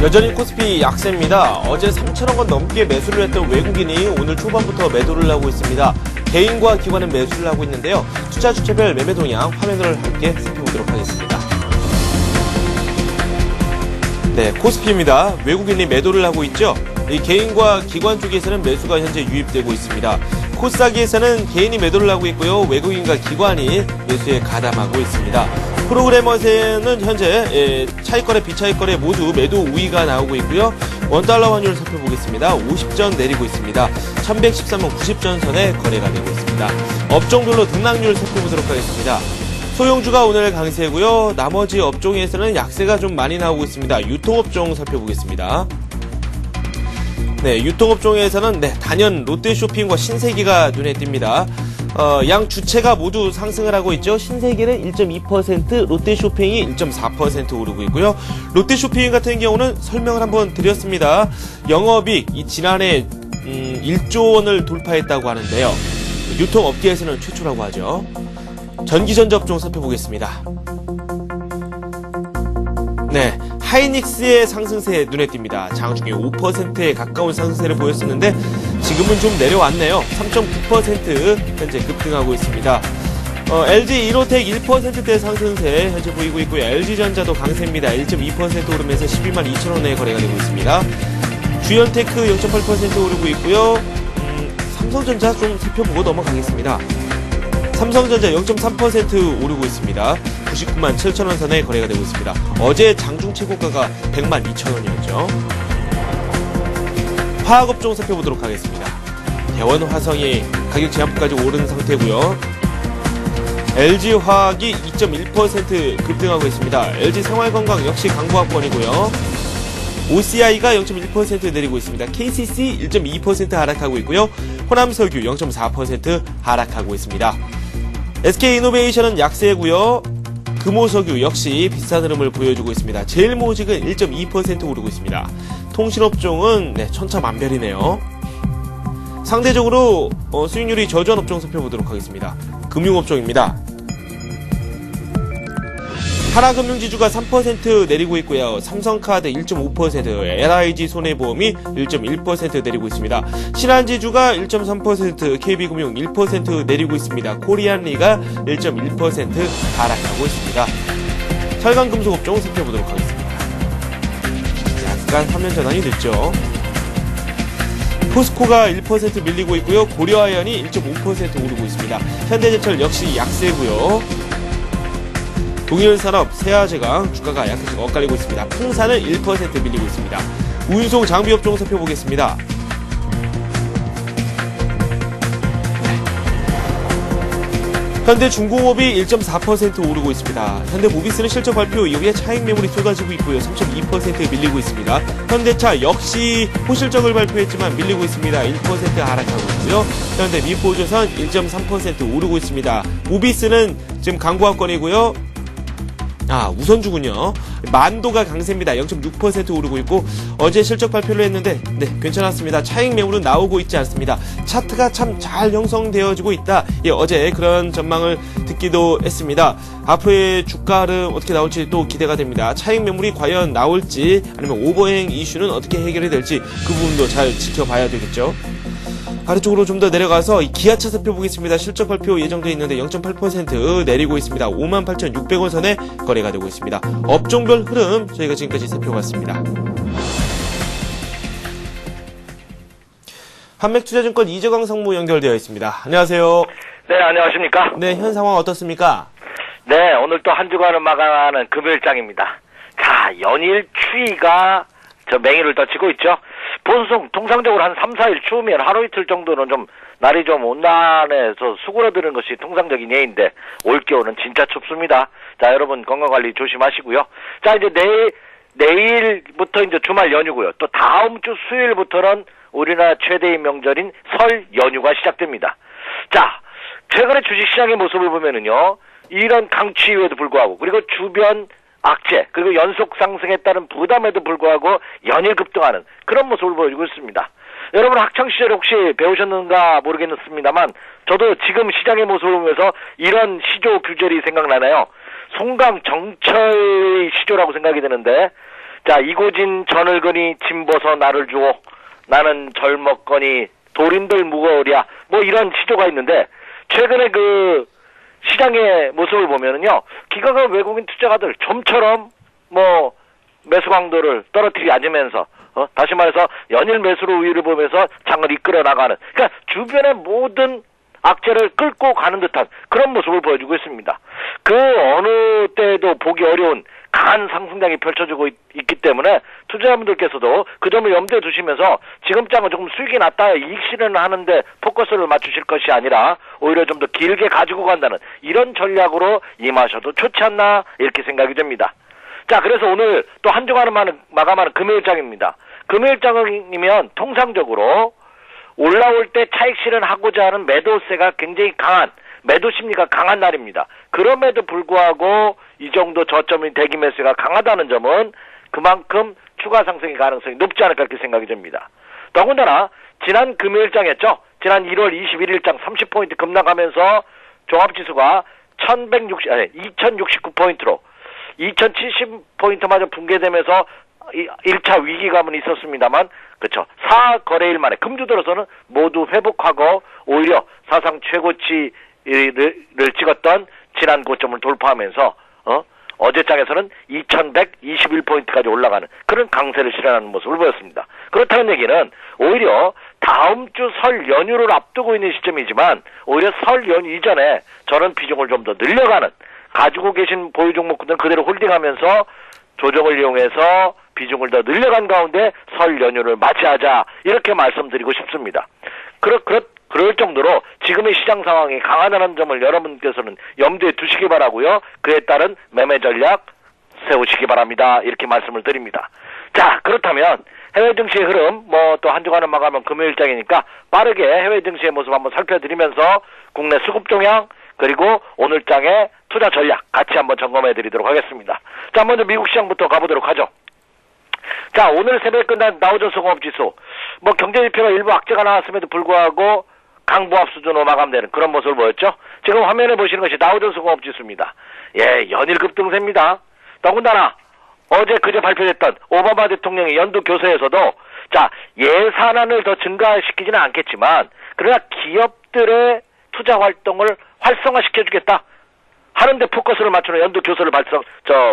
여전히 코스피 약세입니다. 어제 3천억 원 넘게 매수를 했던 외국인이 오늘 초반부터 매도를 하고 있습니다. 개인과 기관은 매수를 하고 있는데요. 투자 주체별 매매 동향 화면을 함께 살펴보도록 하겠습니다. 네, 코스피입니다. 외국인이 매도를 하고 있죠. 이 개인과 기관 쪽에서는 매수가 현재 유입되고 있습니다. 코스닥에서는 개인이 매도를 하고 있고요. 외국인과 기관이 매수에 가담하고 있습니다. 프로그래머에서는 현재 차익거래, 비차익거래 모두 매도 우위가 나오고 있고요. 원달러 환율 살펴보겠습니다. 50전 내리고 있습니다. 1113원 90전 선에 거래가 되고 있습니다. 업종별로 등락률 살펴보도록 하겠습니다. 소형주가 오늘 강세고요. 나머지 업종에서는 약세가 좀 많이 나오고 있습니다. 유통업종 살펴보겠습니다. 네, 유통업종에서는 단연 롯데쇼핑과 신세계가 눈에 띕니다. 양 주체가 모두 상승을 하고 있죠. 신세계는 1.2%, 롯데쇼핑이 1.4% 오르고 있고요. 롯데쇼핑 같은 경우는 설명을 한번 드렸습니다. 영업이익 지난해 1조 원을 돌파했다고 하는데요. 유통업계에서는 최초라고 하죠. 전기전자 업종 살펴보겠습니다. 네, 하이닉스의 상승세 눈에 띕니다. 장중에 5%에 가까운 상승세를 보였었는데 지금은 좀 내려왔네요. 3.9% 현재 급등하고 있습니다. LG 이노텍 1%대 상승세 현재 보이고 있고요. LG전자도 강세입니다. 1.2% 오르면서 12만 2천 원에 거래가 되고 있습니다. 주연테크 0.8% 오르고 있고요. 삼성전자 좀 살펴보고 넘어가겠습니다. 삼성전자 0.3% 오르고 있습니다. 99만 7천 원 선에 거래가 되고 있습니다. 어제 장중 최고가가 100만 2천 원이었죠. 화학업종 살펴보도록 하겠습니다. 대원화성이 가격 제한부까지 오른 상태고요. LG화학이 2.1% 급등하고 있습니다. LG생활건강 역시 강보합권이고요. OCI가 0.1% 내리고 있습니다. KCC 1.2% 하락하고 있고요. 호남석유 0.4% 하락하고 있습니다. SK이노베이션은 약세고요. 금호석유 역시 비싼 흐름을 보여주고 있습니다. 제일모직은 1.2% 오르고 있습니다. 통신업종은 천차만별이네요. 상대적으로 수익률이 저조한 업종 살펴보도록 하겠습니다. 금융업종입니다. 하나금융지주가 3% 내리고 있고요. 삼성카드 1.5%, LIG 손해보험이 1.1% 내리고 있습니다. 신한지주가 1.3%, KB금융 1% 내리고 있습니다. 코리안리가 1.1% 하락하고 있습니다. 철강금속업종 살펴보도록 하겠습니다. 약간 화면 전환이 늦죠. 포스코가 1% 밀리고 있고요. 고려아연이 1.5% 오르고 있습니다. 현대제철 역시 약세고요. 동일산업, 세아제강 주가가 약간씩 엇갈리고 있습니다. 풍산은 1% 밀리고 있습니다. 운송 장비업종 살펴보겠습니다. 현대중공업이 1.4% 오르고 있습니다. 현대모비스는 실적 발표 이후에 차익 매물이 쏟아지고 있고요. 3.2% 밀리고 있습니다. 현대차 역시 호실적을 발표했지만 밀리고 있습니다. 1% 하락하고 있고요. 현대미포조선 1.3% 오르고 있습니다. 모비스는 지금 강보합권이고요. 우선주군요. 만도가 강세입니다. 0.6% 오르고 있고 어제 실적 발표를 했는데 괜찮았습니다. 차익 매물은 나오고 있지 않습니다. 차트가 참 잘 형성되어지고 있다. 어제 그런 전망을 듣기도 했습니다. 앞으로의 주가 흐름 어떻게 나올지 또 기대가 됩니다. 차익 매물이 과연 나올지 아니면 오버행 이슈는 어떻게 해결이 될지 그 부분도 잘 지켜봐야 되겠죠. 아래쪽으로 좀 더 내려가서 기아차 살펴보겠습니다. 실적 발표 예정되어 있는데 0.8% 내리고 있습니다. 58,600원 선에 거래가 되고 있습니다. 업종별 흐름 저희가 지금까지 살펴봤습니다. 한맥투자증권 이재광 상무 연결되어 있습니다. 안녕하세요. 네, 안녕하십니까? 네, 현 상황 어떻습니까? 네, 오늘 또 한 주간을 마감하는 금요일장입니다. 자, 연일 추위가 맹위를 떨치고 있죠. 보통 통상적으로 한 3, 4일 추우면 하루 이틀 정도는 좀 날이 좀 온난해서 수그러드는 것이 통상적인 예인데 올겨울은 진짜 춥습니다. 자, 여러분 건강관리 조심하시고요. 자, 이제 내일부터 이제 주말 연휴고요. 또 다음 주 수요일부터는 우리나라 최대의 명절인 설 연휴가 시작됩니다. 자, 최근에 주식시장의 모습을 보면은요, 이런 강추위에도 불구하고 그리고 주변 악재 그리고 연속 상승에 따른 부담에도 불구하고 연일 급등하는 그런 모습을 보여주고 있습니다. 여러분 학창시절 혹시 배우셨는가 모르겠습니다만 저도 지금 시장의 모습을 보면서 이런 시조 규절이 생각나네요. 송강 정철의 시조라고 생각이 드는데 자, 이고진 저늙으니 짐벗어 나를 주오. 나는 젊었거니 돌인들 무거우랴. 뭐 이런 시조가 있는데, 최근에 그 시장의 모습을 보면은요, 기관과 외국인 투자가들 좀처럼 뭐 매수 강도를 떨어뜨리지 않으면서, 다시 말해서 연일 매수로 우위를 보면서 장을 이끌어 나가는, 그러니까 주변의 모든 악재를 끌고 가는 듯한 그런 모습을 보여주고 있습니다. 그 어느 때도 보기 어려운 강한 상승장이 펼쳐지고 있기 때문에 투자자분들께서도 그 점을 염두에 두시면서 지금 장은 조금 수익이 낮다 이익 실현을 하는데 포커스를 맞추실 것이 아니라 오히려 좀 더 길게 가지고 간다는 이런 전략으로 임하셔도 좋지 않나 이렇게 생각이 됩니다. 자, 그래서 오늘 또 한 주간을 마감하는 금요일장입니다. 금요일장이면 통상적으로 올라올 때 차익 실현하고자 하는 매도세가 굉장히 강한, 매도 심리가 강한 날입니다. 그럼에도 불구하고 이 정도 저점인 대기 매수가 강하다는 점은 그만큼 추가 상승의 가능성이 높지 않을까 이렇게 생각이 됩니다. 더군다나 지난 금요일장이었죠. 지난 1월 21일장 30포인트 급락하면서 종합지수가 2069포인트로 2070포인트마저 붕괴되면서 1차 위기감은 있었습니다만, 그렇죠. 4거래일 만에 금주 들어서는 모두 회복하고 오히려 사상 최고치를 찍었던 지난 고점을 돌파하면서 어제장에서는 2121포인트까지 올라가는 그런 강세를 실현하는 모습을 보였습니다. 그렇다는 얘기는 오히려 다음 주 설 연휴를 앞두고 있는 시점이지만 오히려 설 연휴 이전에 저런 비중을 좀 더 늘려가는, 가지고 계신 보유 종목들은 그대로 홀딩하면서 조정을 이용해서 비중을 더 늘려간 가운데 설 연휴를 맞이하자 이렇게 말씀드리고 싶습니다. 그럴 정도로 지금의 시장 상황이 강하다는 점을 여러분께서는 염두에 두시기 바라고요. 그에 따른 매매 전략 세우시기 바랍니다. 이렇게 말씀을 드립니다. 자, 그렇다면 해외 증시의 흐름, 뭐 또 한 주간을 마감하면 금요일장이니까 빠르게 해외 증시의 모습 한번 살펴드리면서 국내 수급 동향 그리고 오늘장의 투자 전략 같이 한번 점검해 드리도록 하겠습니다. 자, 먼저 미국 시장부터 가보도록 하죠. 자, 오늘 새벽에 끝난 다우존스 공업지수, 뭐 경제지표가 일부 악재가 나왔음에도 불구하고 강보합 수준으로 마감되는 그런 모습을 보였죠. 지금 화면에 보시는 것이 다우존스 공업지수입니다. 예, 연일 급등세입니다. 더군다나 그제 발표됐던 오바마 대통령의 연두 교서에서도 자, 예산안을 더 증가시키지는 않겠지만 그러나 기업들의 투자 활동을 활성화시켜주겠다 하는데 포커스를 맞추는 연두 교서를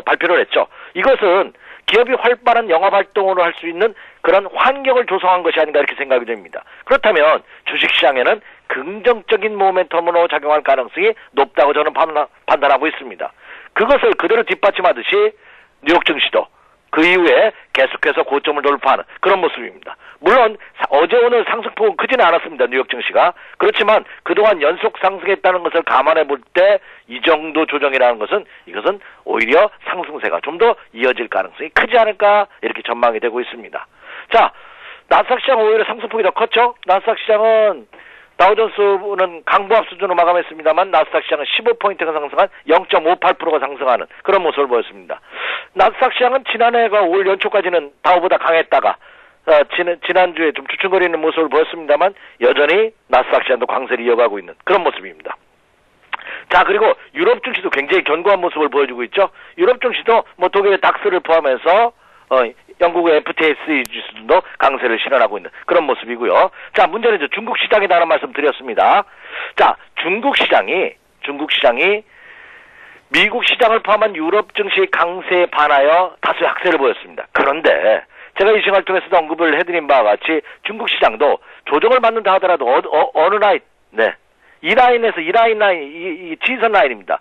발표를 했죠. 이것은 기업이 활발한 영업활동으로 할 수 있는 그런 환경을 조성한 것이 아닌가 이렇게 생각이 됩니다. 그렇다면 주식시장에는 긍정적인 모멘텀으로 작용할 가능성이 높다고 저는 판단하고 있습니다. 그것을 그대로 뒷받침하듯이 뉴욕 증시도 그 이후에 계속해서 고점을 돌파하는 그런 모습입니다. 물론 어제 오늘 상승폭은 크지는 않았습니다. 뉴욕 증시가. 그렇지만 그동안 연속 상승했다는 것을 감안해 볼 때 이 정도 조정이라는 것은 이것은 오히려 상승세가 좀 더 이어질 가능성이 크지 않을까 이렇게 전망이 되고 있습니다. 자, 나스닥 시장은 오히려 상승폭이 더 컸죠. 나스닥 시장은 다우존스는 강보합 수준으로 마감했습니다만 나스닥 시장은 15포인트가 상승한 0.58%가 상승하는 그런 모습을 보였습니다. 나스닥 시장은 지난해가 올 연초까지는 다우보다 강했다가 지난주에 좀 주춤거리는 모습을 보였습니다만 여전히 나스닥 시장도 강세를 이어가고 있는 그런 모습입니다. 자, 그리고 유럽 증시도 굉장히 견고한 모습을 보여주고 있죠. 유럽 증시도 뭐 독일의 닥스를 포함해서 영국의 FTSE 지수도 강세를 실현하고 있는 그런 모습이고요. 자, 문제는 이제 중국 시장이라는 말씀 드렸습니다. 자, 중국 시장이 미국 시장을 포함한 유럽 증시 강세에 반하여 다소 약세를 보였습니다. 그런데 제가 이 시간을 통해서도 언급을 해드린 바와 같이 중국 시장도 조정을 받는다 하더라도 어느 라인, 네, 이 지지선 라인입니다.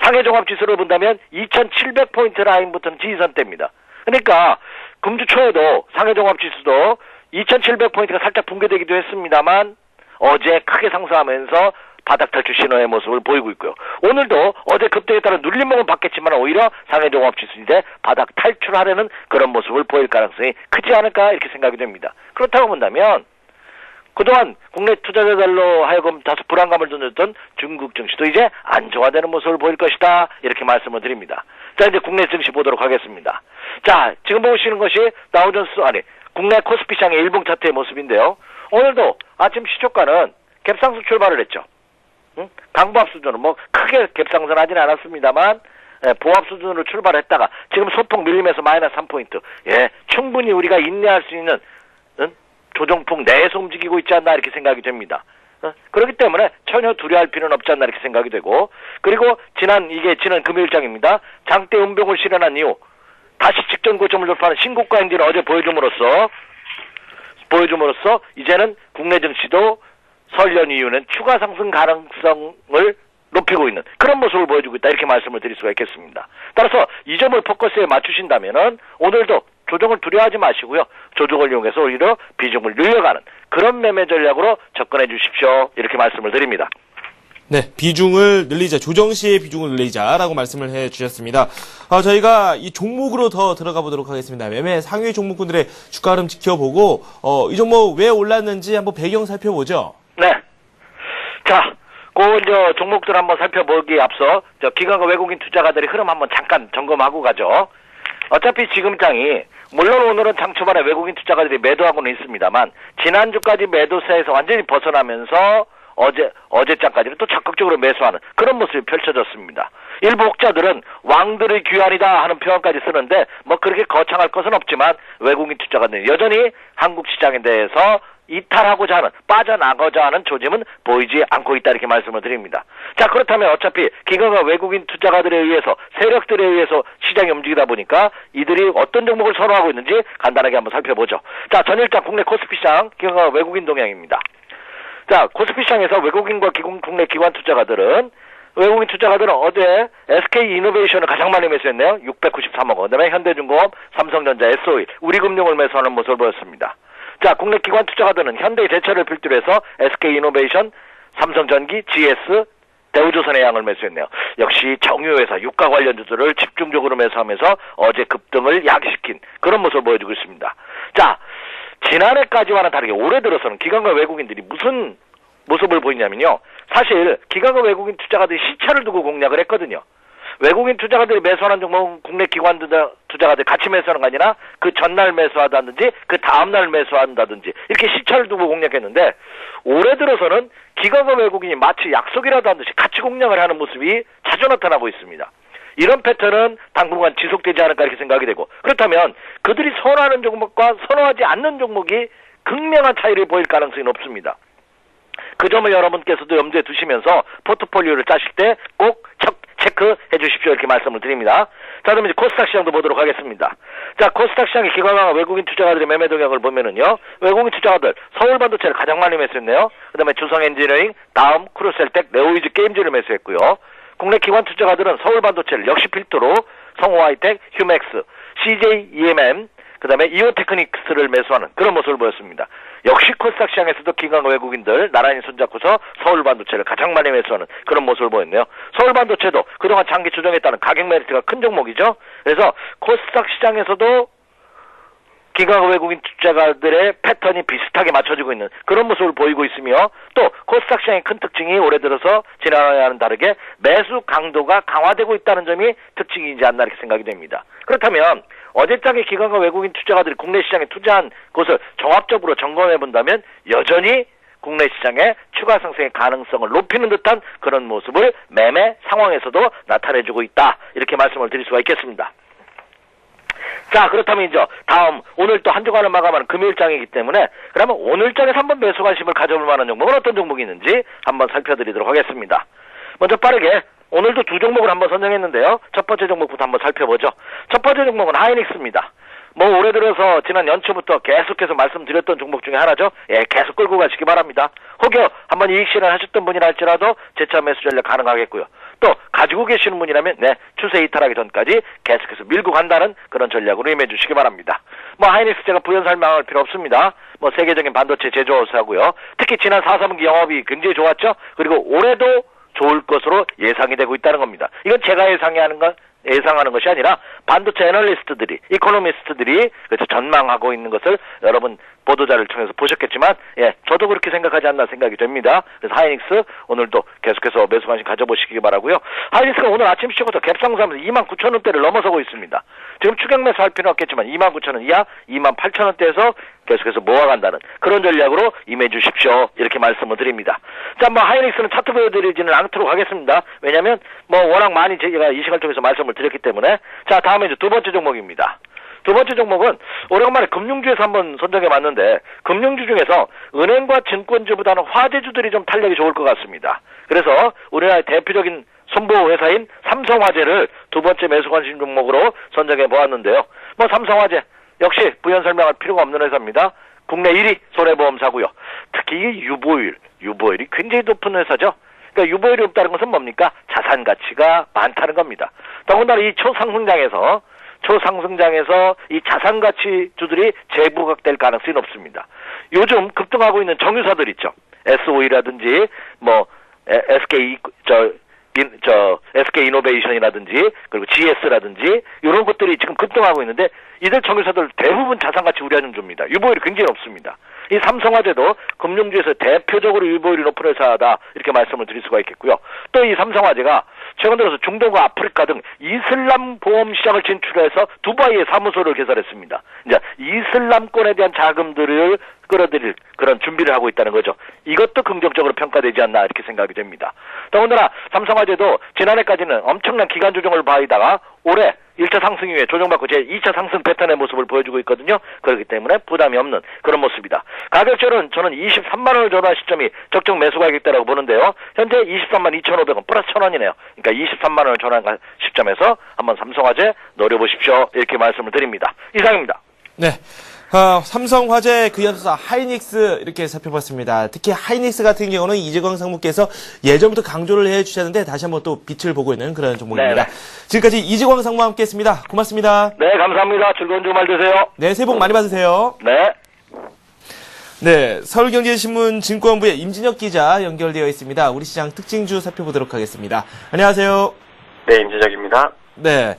상해 종합 지수를 본다면 2,700포인트 라인부터는 지지선대입니다. 그러니까 금주 초에도 상해 종합 지수도 2,700포인트가 살짝 붕괴되기도 했습니다만 어제 크게 상승하면서 바닥 탈출 신호의 모습을 보이고 있고요. 오늘도 어제 급등에 따라 눌림목은 받겠지만 오히려 상해 종합 지수인데 바닥 탈출하려는 그런 모습을 보일 가능성이 크지 않을까 이렇게 생각이 됩니다. 그렇다고 본다면 그동안 국내 투자자들로 하여금 다소 불안감을 던졌던 중국 증시도 이제 안정화되는 모습을 보일 것이다 이렇게 말씀을 드립니다. 자, 이제 국내 증시 보도록 하겠습니다. 자, 지금 보시는 것이 국내 코스피 시장의 일봉 차트의 모습인데요. 오늘도 아침 시초가는 갭상승 출발을 했죠. 강보합 수준은 뭐 크게 갭상승하지는 않았습니다만 보합 수준으로 출발했다가 지금 소폭 밀리면서 마이너스 3포인트. 예, 충분히 우리가 인내할 수 있는 조정폭 내에서 움직이고 있지 않나 이렇게 생각이 됩니다. 그렇기 때문에 전혀 두려워할 필요는 없지 않나 이렇게 생각이 되고, 그리고 지난 금요일장입니다. 장대 음봉을 실현한 이후 다시 직전 고점을 돌파하는 신고가 행진을 어제 보여줌으로써 이제는 국내 증시도 설 연휴 이후는 추가 상승 가능성을 높이고 있는 그런 모습을 보여주고 있다 이렇게 말씀을 드릴 수가 있겠습니다. 따라서 이 점을 포커스에 맞추신다면은 오늘도 조정을 두려워하지 마시고요. 조정을 이용해서 오히려 비중을 늘려가는 그런 매매 전략으로 접근해 주십시오. 이렇게 말씀을 드립니다. 네, 비중을 늘리자, 조정 시의 비중을 늘리자라고 말씀을 해 주셨습니다. 저희가 이 종목으로 더 들어가 보도록 하겠습니다. 매매 상위 종목군들의 주가 흐름 지켜보고, 이 종목 왜 올랐는지 한번 배경 살펴보죠. 네. 자, 종목들 한번 살펴보기에 앞서, 기관과 외국인 투자가들의 흐름 한번 잠깐 점검하고 가죠. 어차피 지금 장이, 물론 오늘은 장 초반에 외국인 투자가들이 매도하고는 있습니다만, 지난주까지 매도세에서 완전히 벗어나면서, 어제장까지는 또 적극적으로 매수하는 그런 모습이 펼쳐졌습니다. 일부 혹자들은 왕들의 귀환이다 하는 표현까지 쓰는데 뭐 그렇게 거창할 것은 없지만 외국인 투자가들은 여전히 한국 시장에 대해서 이탈하고자 하는, 빠져나가고자 하는 조짐은 보이지 않고 있다 이렇게 말씀을 드립니다. 자, 그렇다면 어차피 기관과 외국인 투자가들에 의해서, 세력들에 의해서 시장이 움직이다 보니까 이들이 어떤 종목을 선호하고 있는지 간단하게 한번 살펴보죠. 자, 전일장 국내 코스피 시장 기관과 외국인 동향입니다. 자, 코스피 시장에서 외국인과 국내 기관 투자가들은, 외국인 투자가들은 어제 SK 이노베이션을 가장 많이 매수했네요. 693억 원. 그다음에 현대중공업, 삼성전자, SOE, 우리금융을 매수하는 모습을 보였습니다. 자, 국내 기관 투자가들은 현대제철을 필두로 해서 SK 이노베이션, 삼성전기, GS, 대우조선의 양을 매수했네요. 역시 정유회사, 유가 관련주들을 집중적으로 매수하면서 어제 급등을 야기시킨 그런 모습을 보여주고 있습니다. 자, 지난해까지와는 다르게 올해 들어서는 기관과 외국인들이 무슨 모습을 보이냐면요. 사실 기관과 외국인 투자가들이 시차를 두고 공략을 했거든요. 외국인 투자가들이 매수하는 종목은 국내 기관 투자가들이 같이 매수하는 거 아니라 그 전날 매수하다든지 그 다음날 매수한다든지 이렇게 시차를 두고 공략했는데, 올해 들어서는 기관과 외국인이 마치 약속이라도 한 듯이 같이 공략을 하는 모습이 자주 나타나고 있습니다. 이런 패턴은 당분간 지속되지 않을까 이렇게 생각이 되고, 그렇다면 그들이 선호하는 종목과 선호하지 않는 종목이 극명한 차이를 보일 가능성이 높습니다. 그 점을 여러분께서도 염두에 두시면서 포트폴리오를 짜실 때 꼭 체크해 주십시오 이렇게 말씀을 드립니다. 자, 그럼 이제 코스닥 시장도 보도록 하겠습니다. 자, 코스닥 시장의 기관과 외국인 투자가들의 매매 동향을 보면은요, 외국인 투자가들 서울 반도체를 가장 많이 매수했네요. 그 다음에 주성 엔지니어링, 다음, 크루셀텍, 네오이즈 게임즈를 매수했고요. 국내 기관 투자가들은 서울 반도체를 역시 필두로 성호하이텍, 휴맥스, CJ EMM, 그 다음에 이오테크닉스를 매수하는 그런 모습을 보였습니다. 역시 코스닥 시장에서도 기관과 외국인들 나란히 손잡고서 서울 반도체를 가장 많이 매수하는 그런 모습을 보였네요. 서울 반도체도 그동안 장기 조정했다는 가격 메리트가 큰 종목이죠. 그래서 코스닥 시장에서도 기관과 외국인 투자가들의 패턴이 비슷하게 맞춰지고 있는 그런 모습을 보이고 있으며, 또 코스닥 시장의 큰 특징이 올해 들어서 지난해와는 다르게 매수 강도가 강화되고 있다는 점이 특징이지 않나 이렇게 생각이 됩니다. 그렇다면 어제장의 기관과 외국인 투자가들이 국내 시장에 투자한 곳을 종합적으로 점검해 본다면 여전히 국내 시장의 추가 상승의 가능성을 높이는 듯한 그런 모습을 매매 상황에서도 나타내주고 있다 이렇게 말씀을 드릴 수가 있겠습니다. 자, 그렇다면 이제 다음, 오늘 또 한 주간을 마감하는 금요일장이기 때문에 그러면 오늘장에서 한번 매수 관심을 가져볼 만한 종목은 어떤 종목이 있는지 한번 살펴드리도록 하겠습니다. 먼저 빠르게 오늘도 두 종목을 한번 선정했는데요. 첫 번째 종목부터 한번 살펴보죠. 첫 번째 종목은 하이닉스입니다. 뭐 올해 들어서 지난 연초부터 계속해서 말씀드렸던 종목 중에 하나죠. 예, 계속 끌고 가시기 바랍니다. 혹여 한번 이익 실현하셨던 분이라 할지라도 재차 매수 전략 가능하겠고요. 또 가지고 계시는 분이라면 추세 이탈하기 전까지 계속해서 밀고 간다는 그런 전략으로 임해 주시기 바랍니다. 뭐 하이닉스 제가 부연 설명할 필요 없습니다. 뭐 세계적인 반도체 제조사고요. 특히 지난 4, 3분기 영업이 굉장히 좋았죠. 그리고 올해도 좋을 것으로 예상이 되고 있다는 겁니다. 이건 제가 예상하는 것이 아니라 반도체 애널리스트들이, 이코노미스트들이 그래서 전망하고 있는 것을 여러분 보도자를 통해서 보셨겠지만, 예, 저도 그렇게 생각하지 않나 생각이 됩니다. 그래서 하이닉스 오늘도 계속해서 매수 관심 가져보시기 바라고요. 하이닉스가 오늘 아침 시초부터 갭상승하면서 29,000원대를 넘어서고 있습니다. 지금 추격 매수 할 필요는 없겠지만 29,000원 이하 28,000원대에서 계속해서 모아간다는 그런 전략으로 임해 주십시오. 이렇게 말씀을 드립니다. 자, 뭐 하이닉스는 차트 보여드리지는 않도록 하겠습니다. 왜냐하면 뭐 워낙 많이 제가 이 시간 쪽에서 말씀을 드렸기 때문에. 자, 다음에 이제 두 번째 종목입니다. 두 번째 종목은 오래간만에 금융주에서 한번 선정해 봤는데 금융주 중에서 은행과 증권주보다는 화재주들이 좀 탄력이 좋을 것 같습니다. 그래서 우리나라의 대표적인 손보호 회사인 삼성화재를 두 번째 매수 관심 종목으로 선정해 보았는데요. 뭐 삼성화재 역시 부연 설명할 필요가 없는 회사입니다. 국내 1위 손해보험사고요. 특히 이 유보율이 굉장히 높은 회사죠. 그러니까 유보율이 없다는 것은 뭡니까? 자산 가치가 많다는 겁니다. 더군다나 이 초상승장에서 이 자산 가치주들이 재부각될 가능성이 높습니다. 요즘 급등하고 있는 정유사들 있죠. SOE라든지 뭐 SK 이노베이션이라든지 그리고 GS라든지 이런 것들이 지금 급등하고 있는데 이들 정유사들 대부분 자산가치 우려하는 주입니다. 유보율이 굉장히 높습니다. 이 삼성화재도 금융주에서 대표적으로 유보율이 높은 회사다 이렇게 말씀을 드릴 수가 있겠고요. 또 이 삼성화재가 최근 들어서 중동과 아프리카 등 이슬람 보험 시장을 진출해서 두바이에 사무소를 개설했습니다. 이제 이슬람권에 대한 자금들을 끌어들일 그런 준비를 하고 있다는 거죠. 이것도 긍정적으로 평가되지 않나 이렇게 생각이 됩니다. 더군다나 삼성화재도 지난해까지는 엄청난 기간 조정을 봐이다가 올해 1차 상승 이후에 조정받고 제 2차 상승 패턴의 모습을 보여주고 있거든요. 그렇기 때문에 부담이 없는 그런 모습이다. 가격적으로는 저는 23만 원을 전환 시점이 적정 매수 가격대라고 보는데요. 현재 23만 2,500원 플러스 1,000원이네요. 그러니까 23만 원을 전환 시점에서 한번 삼성화재 노려보십시오. 이렇게 말씀을 드립니다. 이상입니다. 네. 삼성화재 그 앞서 하이닉스 이렇게 살펴봤습니다. 특히 하이닉스 같은 경우는 이재광 상무께서 예전부터 강조를 해주셨는데 다시 한번 또 빛을 보고 있는 그런 종목입니다. 네네. 지금까지 이재광 상무와 함께했습니다. 고맙습니다. 네, 감사합니다. 즐거운 주말 되세요. 네, 새해 복 많이 받으세요. 네. 네, 서울경제신문 증권부의 임진혁 기자 연결되어 있습니다. 우리 시장 특징주 살펴보도록 하겠습니다. 안녕하세요. 네, 임진혁입니다. 네,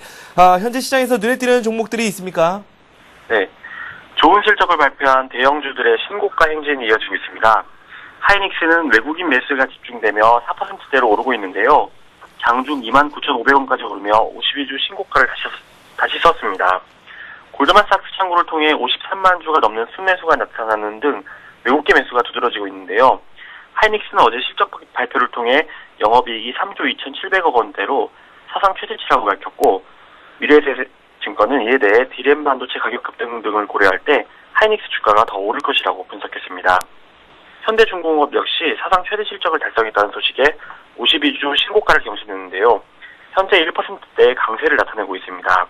현재 시장에서 눈에 띄는 종목들이 있습니까? 네, 좋은 실적을 발표한 대형주들의 신고가 행진이 이어지고 있습니다. 하이닉스는 외국인 매수가 집중되며 4%대로 오르고 있는데요. 장중 29,500원까지 오르며 52주 신고가를 다시 썼습니다. 골드만삭스 창구를 통해 53만 주가 넘는 순매수가 나타나는 등 외국계 매수가 두드러지고 있는데요. 하이닉스는 어제 실적 발표를 통해 영업이익이 3조 2,700억 원대로 사상 최대치라고 밝혔고, 미래에셋증권은 이에 대해 디램 반도체 가격 급등 등을 고려할 때 하이닉스 주가가 더 오를 것이라고 분석했습니다. 현대중공업 역시 사상 최대 실적을 달성했다는 소식에 52주 신고가를 경신했는데요. 현재 1%대의 강세를 나타내고 있습니다.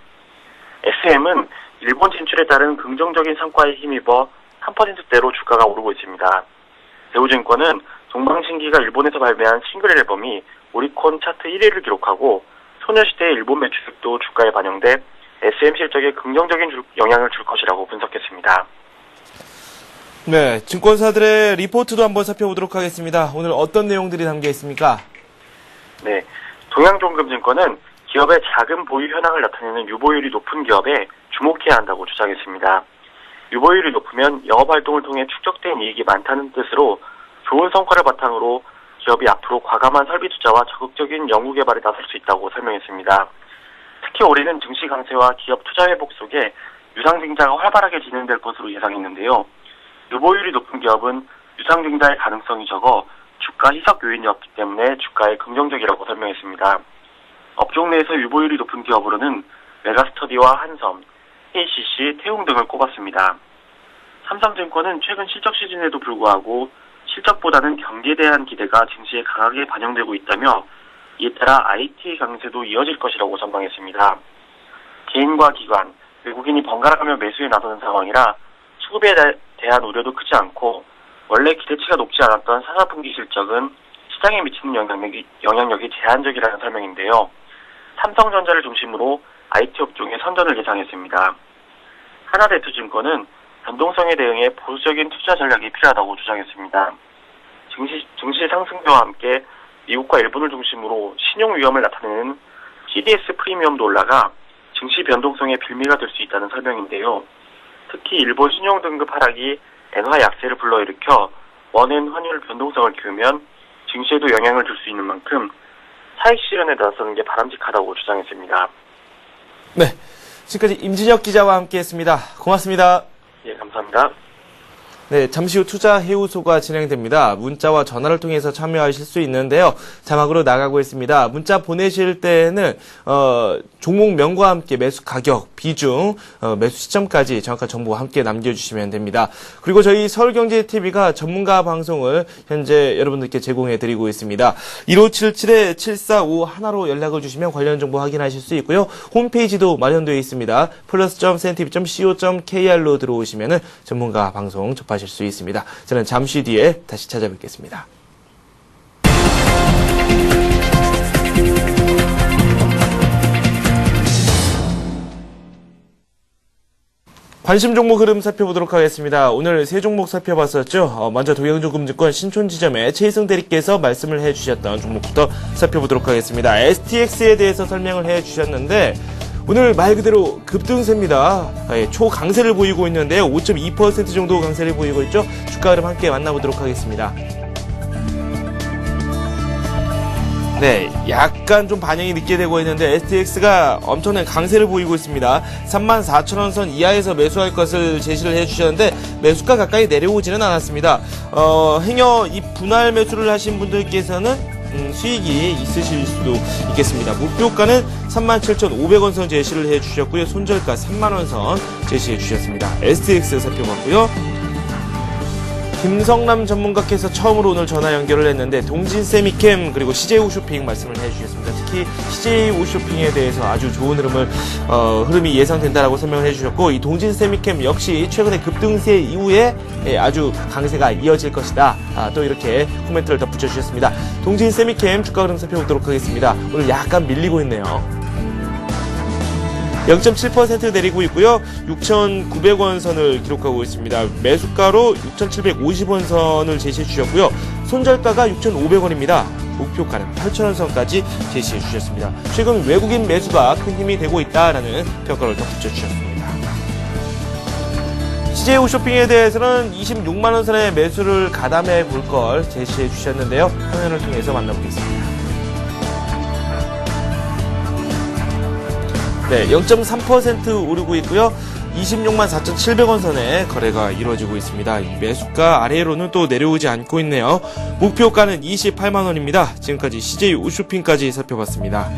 SM은 일본 진출에 따른 긍정적인 성과에 힘입어 3%대로 주가가 오르고 있습니다. 대우증권은 동방신기가 일본에서 발매한 싱글 앨범이 오리콘 차트 1위를 기록하고 소녀시대의 일본 매출도 주가에 반영돼 SM 실적에 긍정적인 영향을 줄 것이라고 분석했습니다. 네, 증권사들의 리포트도 한번 살펴보도록 하겠습니다. 오늘 어떤 내용들이 담겨 있습니까? 네, 동양종금증권은 기업의 자금 보유 현황을 나타내는 유보율이 높은 기업에 주목해야 한다고 주장했습니다. 유보율이 높으면 영업활동을 통해 축적된 이익이 많다는 뜻으로 좋은 성과를 바탕으로 기업이 앞으로 과감한 설비 투자와 적극적인 연구 개발에 나설 수 있다고 설명했습니다. 특히 올해는 증시 강세와 기업 투자 회복 속에 유상증자가 활발하게 진행될 것으로 예상했는데요. 유보율이 높은 기업은 유상증자의 가능성이 적어 주가 희석 요인이 없기 때문에 주가에 긍정적이라고 설명했습니다. 업종 내에서 유보율이 높은 기업으로는 메가스터디와 한섬, KCC, 태웅 등을 꼽았습니다. 삼성증권은 최근 실적 시즌에도 불구하고 실적보다는 경기에 대한 기대가 증시에 강하게 반영되고 있다며 이에 따라 IT 강세도 이어질 것이라고 전망했습니다. 개인과 기관, 외국인이 번갈아가며 매수에 나서는 상황이라 수급에 대한 우려도 크지 않고 원래 기대치가 높지 않았던 사사분기 실적은 시장에 미치는 영향력이 제한적이라는 설명인데요. 삼성전자를 중심으로 IT 업종의 선전을 예상했습니다. 하나대투증권은 변동성에 대응해 보수적인 투자 전략이 필요하다고 주장했습니다. 증시 상승세와 함께 미국과 일본을 중심으로 신용 위험을 나타내는 CDS 프리미엄도 올라가 증시 변동성의 빌미가 될 수 있다는 설명인데요. 특히 일본 신용 등급 하락이 엔화 약세를 불러일으켜 원엔 환율 변동성을 키우면 증시에도 영향을 줄 수 있는 만큼 차익 실현에 나서는 게 바람직하다고 주장했습니다. 네, 지금까지 임진혁 기자와 함께했습니다. 고맙습니다. 예, 감사합니다. 네, 잠시 후 투자 해우소가 진행됩니다. 문자와 전화를 통해서 참여하실 수 있는데요. 자막으로 나가고 있습니다. 문자 보내실 때는 종목명과 함께 매수 가격, 비중, 매수 시점까지 정확한 정보와 함께 남겨주시면 됩니다. 그리고 저희 서울경제TV가 전문가 방송을 현재 여러분들께 제공해드리고 있습니다. 1577-7451로 연락을 주시면 관련 정보 확인하실 수 있고요. 홈페이지도 마련되어 있습니다. plus.cntv.co.kr로 들어오시면 전문가 방송 접하실 수 있습니다. 저는 잠시 뒤에 다시 찾아뵙겠습니다. 관심 종목 흐름 살펴보도록 하겠습니다. 오늘 세 종목 살펴봤었죠. 먼저 동양조금증권 신촌지점의 최희승 대리께서 말씀을 해주셨던 종목부터 살펴보도록 하겠습니다. STX에 대해서 설명을 해주셨는데 오늘 말 그대로 급등세입니다. 초강세를 보이고 있는데요. 5.2% 정도 강세를 보이고 있죠. 주가 흐름 함께 만나보도록 하겠습니다. 네, 약간 좀 반영이 늦게 되고 있는데 STX가 엄청난 강세를 보이고 있습니다. 34,000원 선 이하에서 매수할 것을 제시를 해주셨는데 매수가 가까이 내려오지는 않았습니다. 행여 이 분할 매수를 하신 분들께서는 수익이 있으실 수도 있겠습니다. 목표가는 37,500원 선 제시를 해주셨고요. 손절가 3만원 선 제시해 주셨습니다. STX 살펴봤고요. 김성남 전문가께서 처음으로 오늘 전화 연결을 했는데 동진 세미캠 그리고 CJ 홈쇼핑 말씀을 해주셨습니다. 특히 CJ 홈쇼핑에 대해서 아주 좋은 흐름이 예상된다라고 설명을 해주셨고 이 동진 세미캠 역시 최근에 급등세 이후에 아주 강세가 이어질 것이다. 또 이렇게 코멘트를 덧붙여 주셨습니다. 동진 세미캠 주가 흐름 살펴보도록 하겠습니다. 오늘 약간 밀리고 있네요. 0.7% 내리고 있고요. 6,900원 선을 기록하고 있습니다. 매수가로 6,750원 선을 제시해 주셨고요. 손절가가 6,500원입니다. 목표가는 8,000원 선까지 제시해 주셨습니다. 최근 외국인 매수가 큰 힘이 되고 있다라는 평가를 덧붙여 주셨습니다. CJ 홈쇼핑에 대해서는 26만원 선의 매수를 가담해 볼 걸 제시해 주셨는데요. 화면을 통해서 만나보겠습니다. 네, 0.3% 오르고 있고요. 26만 4,700원 선에 거래가 이루어지고 있습니다. 이 매수가 아래로는 또 내려오지 않고 있네요. 목표가는 28만원입니다. 지금까지 CJ 홈쇼핑까지 살펴봤습니다.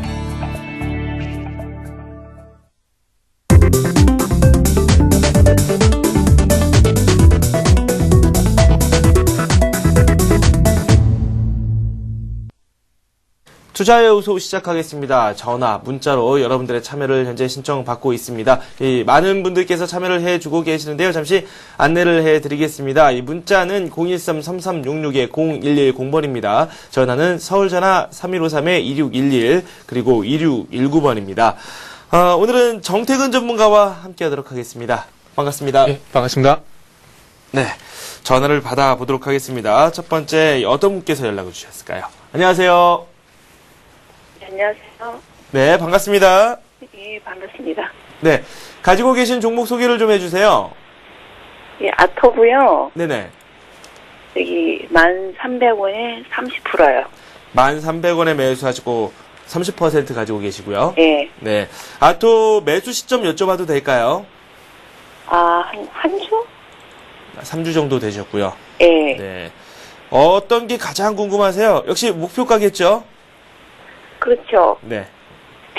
투자해우소 시작하겠습니다. 전화, 문자로 여러분들의 참여를 현재 신청받고 있습니다. 많은 분들께서 참여를 해주고 계시는데요. 잠시 안내를 해드리겠습니다. 이 문자는 013-3366-0110번입니다. 전화는 서울전화 3153-2611 그리고 2619번입니다. 오늘은 정태근 전문가와 함께하도록 하겠습니다. 반갑습니다. 네, 반갑습니다. 네, 전화를 받아보도록 하겠습니다. 첫 번째 어떤 분께서 연락을 주셨을까요? 안녕하세요. 안녕하세요. 네, 반갑습니다. 예, 반갑습니다. 네, 가지고 계신 종목 소개를 좀 해주세요. 예, 아토고요. 네네. 여기 1,300원에 30%요. 1,300원에 매수하시고 30% 가지고 계시고요. 예. 네, 아토 매수 시점 여쭤봐도 될까요? 한 주? 3주 정도 되셨고요. 예. 네, 어떤 게 가장 궁금하세요? 역시 목표가겠죠? 그렇죠. 네.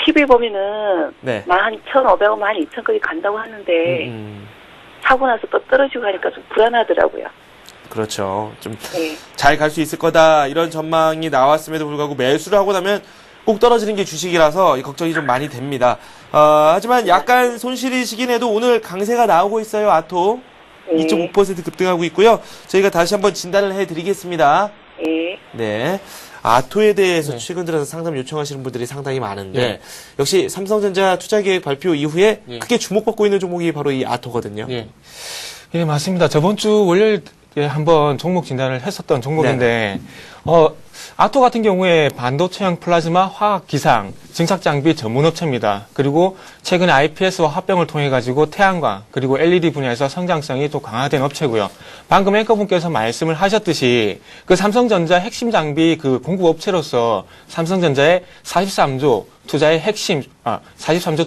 TV 보면은 네. 11,500원, 12,000원까지 간다고 하는데 사고 나서 또 떨어지고 하니까 좀 불안하더라고요. 그렇죠. 좀 예. 잘 갈 수 있을 거다 이런 전망이 나왔음에도 불구하고 매수를 하고 나면 꼭 떨어지는 게 주식이라서 걱정이 좀 많이 됩니다. 하지만 약간 손실이시긴 해도 오늘 강세가 나오고 있어요. 아토 2.5% 급등하고 있고요. 저희가 다시 한번 진단을 해드리겠습니다. 예. 네. 아토에 대해서 최근 들어서 상담 요청하시는 분들이 상당히 많은데 역시 삼성전자 투자계획 발표 이후에 크게 주목받고 있는 종목이 바로 이 아토거든요. 예, 맞습니다. 저번 주 월요일에 한번 종목 진단을 했었던 종목인데, 아토 같은 경우에 반도체형 플라즈마 화학 기상 증착 장비 전문 업체입니다. 그리고 최근에 IPS와 합병을 통해 가지고 태양광 그리고 LED 분야에서 성장성이 또 강화된 업체고요. 방금 앵커분께서 말씀을 하셨듯이 그 삼성전자 핵심 장비 그 공급 업체로서 삼성전자의 43조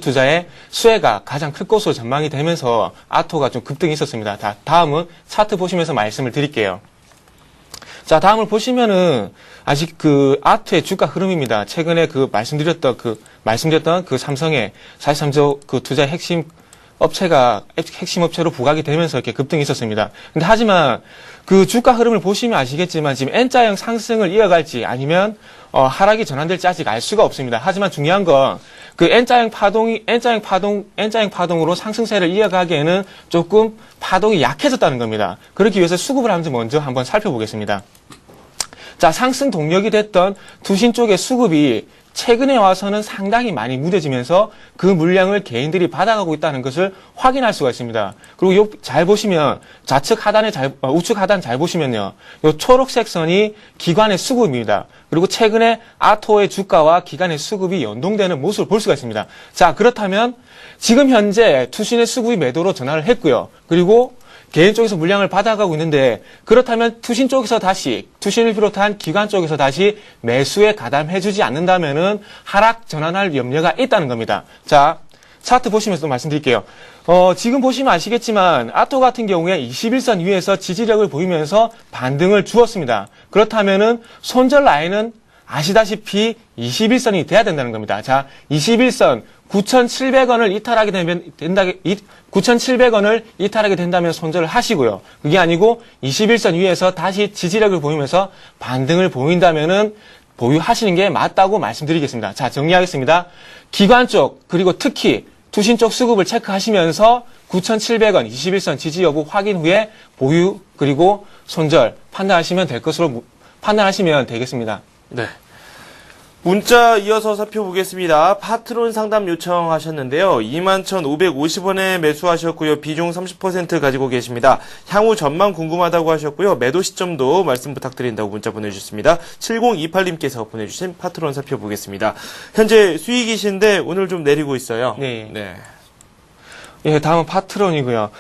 투자의 수혜가 가장 클 것으로 전망이 되면서 아토가 좀 급등이 있었습니다. 다음은 차트 보시면서 말씀을 드릴게요. 자, 다음을 보시면은 아직 그 아토의 주가 흐름입니다. 최근에 말씀드렸던 그 삼성의 43조 그 투자의 핵심 업체로 부각이 되면서 이렇게 급등이 있었습니다. 근데 하지만 그 주가 흐름을 보시면 아시겠지만 지금 N자형 상승을 이어갈지 아니면 하락이 전환될지 아직 알 수가 없습니다. 하지만 중요한 건 그 N자형 파동으로 상승세를 이어가기에는 조금 파동이 약해졌다는 겁니다. 그렇기 위해서 수급을 먼저 한번 살펴보겠습니다. 자, 상승 동력이 됐던 투신 쪽의 수급이 최근에 와서는 상당히 많이 무뎌지면서 그 물량을 개인들이 받아가고 있다는 것을 확인할 수가 있습니다. 그리고 잘 보시면 우측 하단 잘 보시면요. 요 초록색 선이 기관의 수급입니다. 그리고 최근에 아토의 주가와 기관의 수급이 연동되는 모습을 볼 수가 있습니다. 자, 그렇다면 지금 현재 투신의 수급이 매도로 전환을 했고요. 그리고 개인 쪽에서 물량을 받아가고 있는데 그렇다면 투신을 비롯한 기관 쪽에서 다시 매수에 가담해주지 않는다면은 하락 전환할 염려가 있다는 겁니다. 자, 차트 보시면서 또 말씀드릴게요. 지금 보시면 아시겠지만 아토 같은 경우에 21선 위에서 지지력을 보이면서 반등을 주었습니다. 그렇다면은 손절 라인은 아시다시피 21선이 돼야 된다는 겁니다. 자, 21선 9,700원을 이탈하게 된다면 손절을 하시고요. 그게 아니고 21선 위에서 다시 지지력을 보이면서 반등을 보인다면은 보유하시는 게 맞다고 말씀드리겠습니다. 자, 정리하겠습니다. 기관 쪽 그리고 특히 투신 쪽 수급을 체크하시면서 9,700원 21선 지지 여부 확인 후에 보유 그리고 손절 판단하시면 되겠습니다. 네. 문자 이어서 살펴보겠습니다. 파트론 상담 요청하셨는데요. 21,550원에 매수하셨고요. 비중 30% 가지고 계십니다. 향후 전망 궁금하다고 하셨고요. 매도 시점도 말씀 부탁드린다고 문자 보내주셨습니다. 7028님께서 보내주신 파트론 살펴보겠습니다. 현재 수익이신데 오늘 좀 내리고 있어요. 네. 네. 예, 다음은 파트론이고요.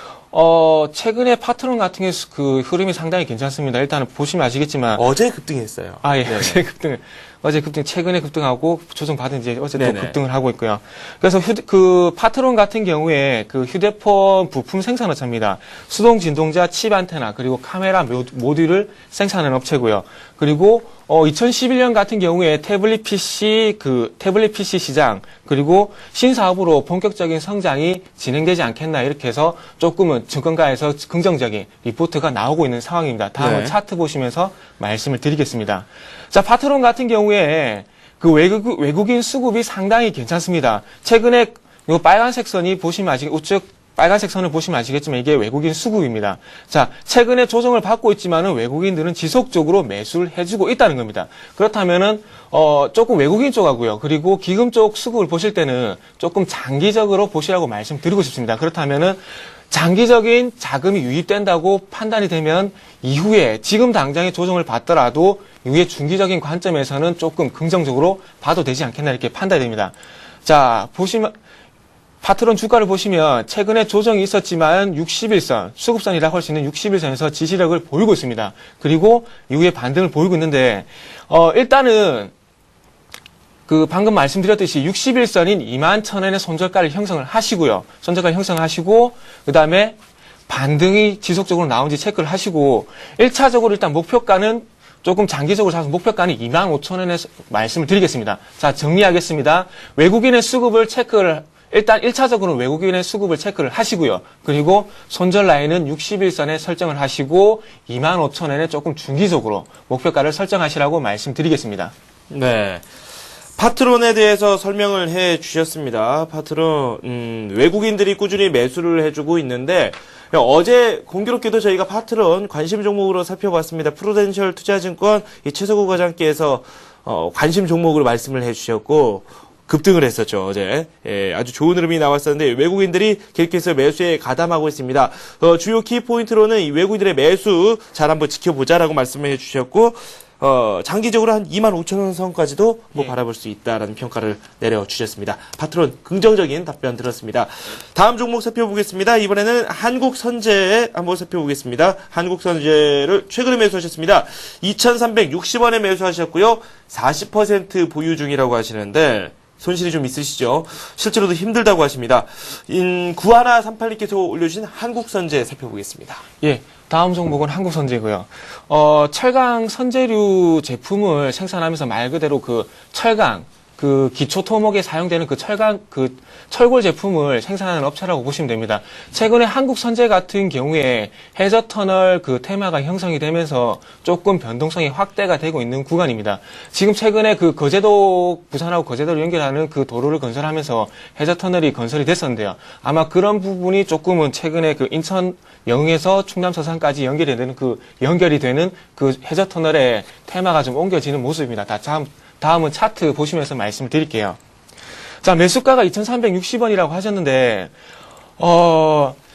최근에 파트론 같은 게 그 흐름이 상당히 괜찮습니다. 일단은 보시면 아시겠지만. 어제 급등했어요. 예, 네. 최근에 급등하고 조정받은 이제 어제 네네. 또 급등을 하고 있고요. 그래서 그 파트론 같은 경우에 그 휴대폰 부품 생산업체입니다. 수동 진동자 칩 안테나 그리고 카메라 모듈을 생산하는 업체고요. 그리고 2011년 같은 경우에 태블릿 PC 시장 그리고 신사업으로 본격적인 성장이 진행되지 않겠나 이렇게 해서 조금은 증권가에서 긍정적인 리포트가 나오고 있는 상황입니다. 다음은 네. 차트 보시면서 말씀을 드리겠습니다. 자, 파트론 같은 경우에 그 외국인 수급이 상당히 괜찮습니다. 최근에 이 빨간색 선이 보시면 우측 빨간색 선을 보시면 아시겠지만 이게 외국인 수급입니다. 자, 최근에 조정을 받고 있지만은 외국인들은 지속적으로 매수를 해주고 있다는 겁니다. 그렇다면은 조금 외국인 쪽하고요. 그리고 기금 쪽 수급을 보실 때는 조금 장기적으로 보시라고 말씀드리고 싶습니다. 그렇다면은 장기적인 자금이 유입된다고 판단이 되면 이후에 지금 당장의 조정을 받더라도 이후에 중기적인 관점에서는 조금 긍정적으로 봐도 되지 않겠나 이렇게 판단이 됩니다. 자, 파트론 주가를 보시면 최근에 조정이 있었지만 61선, 수급선이라고 할 수 있는 61선에서 지지력을 보이고 있습니다. 그리고 이후에 반등을 보이고 있는데 일단은 그 방금 말씀드렸듯이 61선인 21,000원의 손절가를 형성을 하시고요. 손절가를 형성하시고 그다음에 반등이 지속적으로 나온지 체크를 하시고 1차적으로 일단 목표가는 조금 장기적으로 잡아서 목표가는 25,000원에 말씀을 드리겠습니다. 자, 정리하겠습니다. 외국인의 수급을 일단 1차적으로 외국인의 수급을 체크를 하시고요. 그리고 손절 라인은 61선에 설정을 하시고 25,000원에 조금 중기적으로 목표가를 설정하시라고 말씀드리겠습니다. 네. 파트론에 대해서 설명을 해 주셨습니다. 파트론, 외국인들이 꾸준히 매수를 해주고 있는데, 어제 공교롭게도 저희가 파트론 관심 종목으로 살펴봤습니다. 프루덴셜 투자증권 최석우 과장께서 관심 종목으로 말씀을 해 주셨고, 급등을 했었죠, 어제. 예, 아주 좋은 흐름이 나왔었는데, 외국인들이 계속해서 매수에 가담하고 있습니다. 주요 키포인트로는 이 외국인들의 매수 잘 한번 지켜보자라고 말씀을 해 주셨고, 장기적으로 한 25,000원 선까지도 뭐 바라볼 수 있다라는 평가를 내려주셨습니다. 파트론 긍정적인 답변 들었습니다. 다음 종목 살펴보겠습니다. 이번에는 한국선제 한번 살펴보겠습니다. 한국선제를 최근에 매수하셨습니다. 2,360원에 매수하셨고요. 40% 보유 중이라고 하시는데 손실이 좀 있으시죠? 실제로도 힘들다고 하십니다. 9138님께서 올려주신 한국선제 살펴보겠습니다. 예, 다음 종목은 한국선제고요. 철강 선제류 제품을 생산하면서 말 그대로 그 철강, 그 기초 토목에 사용되는 그 철강, 그 철골 제품을 생산하는 업체라고 보시면 됩니다. 최근에 한국선제 같은 경우에 해저터널 그 테마가 형성이 되면서 조금 변동성이 확대가 되고 있는 구간입니다. 지금 최근에 그 거제도, 부산하고 거제도를 연결하는 그 도로를 건설하면서 해저터널이 건설이 됐었는데요. 아마 그런 부분이 조금은 최근에 그 인천 영흥에서 충남 서산까지 연결이 되는 그 해저터널의 테마가 좀 옮겨지는 모습입니다. 다음은 차트 보시면서 말씀을 드릴게요. 자, 매수가가 2,360원이라고 하셨는데,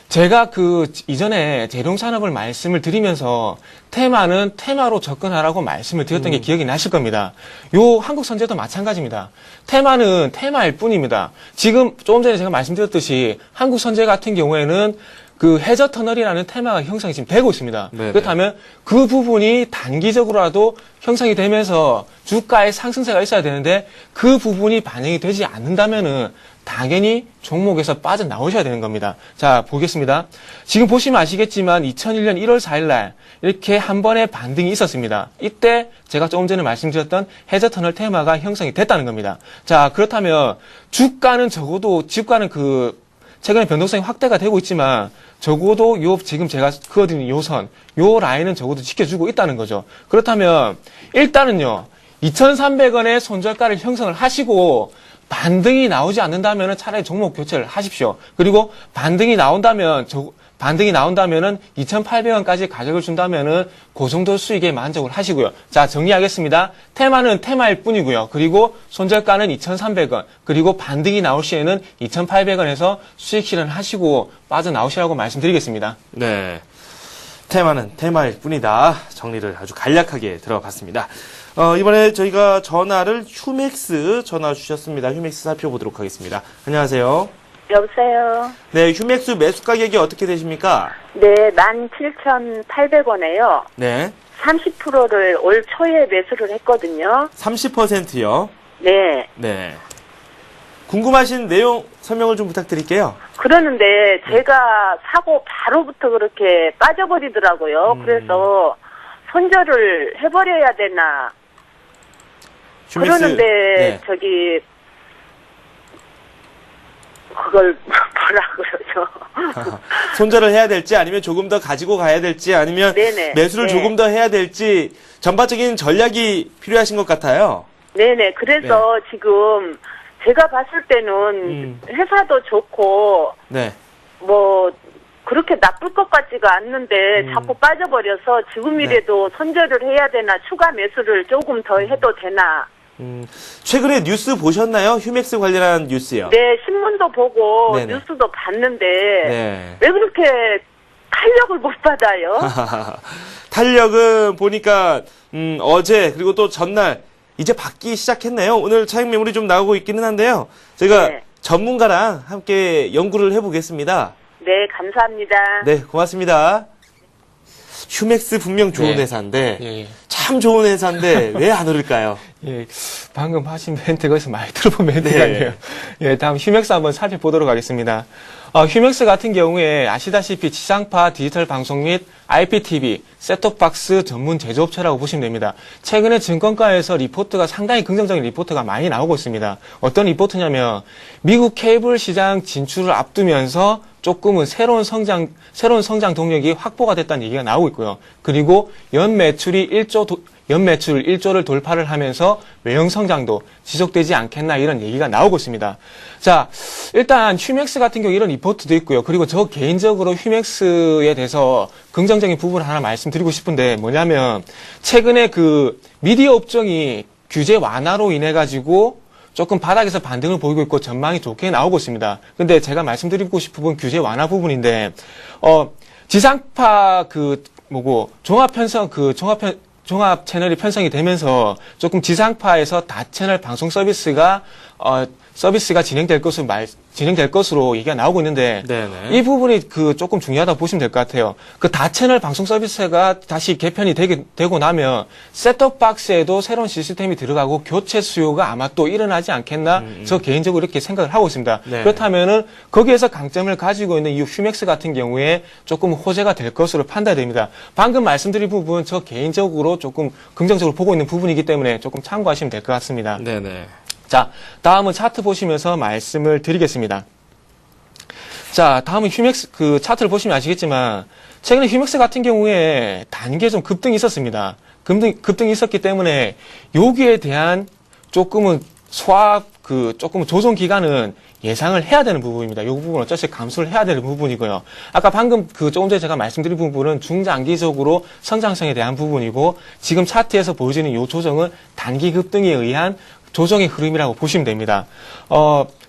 제가 그 이전에 재룡산업을 말씀을 드리면서 테마는 테마로 접근하라고 말씀을 드렸던 게 기억이 나실 겁니다. 요 한국선제도 마찬가지입니다. 테마는 테마일 뿐입니다. 지금 조금 전에 제가 말씀드렸듯이 한국선제 같은 경우에는 그 해저터널이라는 테마가 형성이 지금 되고 있습니다. 네네. 그렇다면 그 부분이 단기적으로라도 형성이 되면서 주가의 상승세가 있어야 되는데 그 부분이 반영이 되지 않는다면은 당연히 종목에서 빠져나오셔야 되는 겁니다. 자, 보겠습니다. 지금 보시면 아시겠지만 2001년 1월 4일 날 이렇게 한 번의 반등이 있었습니다. 이때 제가 조금 전에 말씀드렸던 해저터널 테마가 형성이 됐다는 겁니다. 자, 그렇다면 주가는 그 최근에 변동성이 확대가 되고 있지만 적어도 지금 제가 그어드린 요 선, 요 라인은 적어도 지켜주고 있다는 거죠. 그렇다면 일단은요, 2,300원의 손절가를 형성을 하시고 반등이 나오지 않는다면 차라리 종목 교체를 하십시오. 그리고 반등이 나온다면은 2,800원까지 가격을 준다면은 그 정도 수익에 만족을 하시고요. 자, 정리하겠습니다. 테마는 테마일 뿐이고요. 그리고 손절가는 2,300원, 그리고 반등이 나올 시에는 2,800원에서 수익 실현하시고 빠져나오시라고 말씀드리겠습니다. 네. 테마는 테마일 뿐이다. 정리를 아주 간략하게 들어봤습니다. 이번에 저희가 전화를 휴맥스 전화 주셨습니다. 휴맥스 살펴보도록 하겠습니다. 안녕하세요. 여보세요? 네, 휴맥스 매수 가격이 어떻게 되십니까? 네, 17,800원에요. 네. 30%를 올 초에 매수를 했거든요. 30%요. 네. 네. 궁금하신 내용 설명을 좀 부탁드릴게요. 그러는데 제가 사고 바로부터 그렇게 빠져버리더라고요. 그래서 손절을 해버려야 되나. 휴맥스, 그러는데 네. 그걸 뭐라 그러죠? 손절을 해야 될지 아니면 조금 더 가지고 가야 될지 아니면 네네. 매수를 네. 조금 더 해야 될지 전반적인 전략이 필요하신 것 같아요. 네네. 그래서 지금 제가 봤을 때는 회사도 좋고 네. 뭐 그렇게 나쁠 것 같지가 않는데 자꾸 빠져버려서 지금이라도 손절을 해야 되나 추가 매수를 조금 더 해도 되나. 최근에 뉴스 보셨나요? 휴맥스 관련한 뉴스요. 네, 신문도 보고 네네. 뉴스도 봤는데 네. 왜 그렇게 탄력을 못 받아요? 탄력은 보니까 어제 그리고 또 전날 이제 받기 시작했네요. 오늘 차익 매물이 좀 나오고 있기는 한데요. 제가 네. 전문가랑 함께 연구를 해보겠습니다. 네, 감사합니다. 네, 고맙습니다. 휴맥스 분명 좋은 네. 회사인데 예. 참 좋은 회사인데 왜 안 오를까요? 예, 방금 하신 멘트가 어디서 많이 들어본 멘트 네. 같네요. 예, 다음 휴맥스 한번 살펴보도록 하겠습니다. 휴맥스 같은 경우에 아시다시피 지상파 디지털 방송 및 IPTV, 셋톱박스 전문 제조업체라고 보시면 됩니다. 최근에 증권가에서 리포트가 상당히 긍정적인 리포트가 많이 나오고 있습니다. 어떤 리포트냐면 미국 케이블 시장 진출을 앞두면서 조금은 새로운 성장 동력이 확보가 됐다는 얘기가 나오고 있고요. 그리고 연매출 1조를 돌파를 하면서 외형 성장도 지속되지 않겠나 이런 얘기가 나오고 있습니다. 자, 일단 휴맥스 같은 경우 이런 리포트도 있고요. 그리고 저 개인적으로 휴맥스에 대해서 긍정적인 부분을 하나 말씀드리고 싶은데 뭐냐면 최근에 그 미디어 업종이 규제 완화로 인해 가지고 조금 바닥에서 반등을 보이고 있고 전망이 좋게 나오고 있습니다. 근데 제가 말씀드리고 싶은 부분 규제 완화 부분인데 지상파 종합 채널이 편성이 되면서 조금 지상파에서 다채널 방송 서비스가 진행될 것으로 얘기가 나오고 있는데 네네. 이 부분이 조금 중요하다 보시면 될 것 같아요. 그 다채널 방송 서비스가 다시 개편이 되고 나면 셋톱 박스에도 새로운 시스템이 들어가고 교체 수요가 아마 또 일어나지 않겠나 저 개인적으로 이렇게 생각을 하고 있습니다. 네. 그렇다면은 거기에서 강점을 가지고 있는 이 휴맥스 같은 경우에 조금 호재가 될 것으로 판단됩니다. 방금 말씀드린 부분 저 개인적으로 조금 긍정적으로 보고 있는 부분이기 때문에 조금 참고하시면 될 것 같습니다. 네네. 자, 다음은 차트 보시면서 말씀을 드리겠습니다. 자, 다음은 휴맥스, 차트를 보시면 아시겠지만, 최근에 휴맥스 같은 경우에 단기에 좀 급등이 있었습니다. 급등이 있었기 때문에, 여기에 대한 조금은 조금은 조정 기간은 예상을 해야 되는 부분입니다. 이 부분은 어쩔 수 없이 감수를 해야 되는 부분이고요. 아까 방금 조금 전에 제가 말씀드린 부분은 중장기적으로 성장성에 대한 부분이고, 지금 차트에서 보여지는 이 조정은 단기 급등에 의한 조정의 흐름이라고 보시면 됩니다.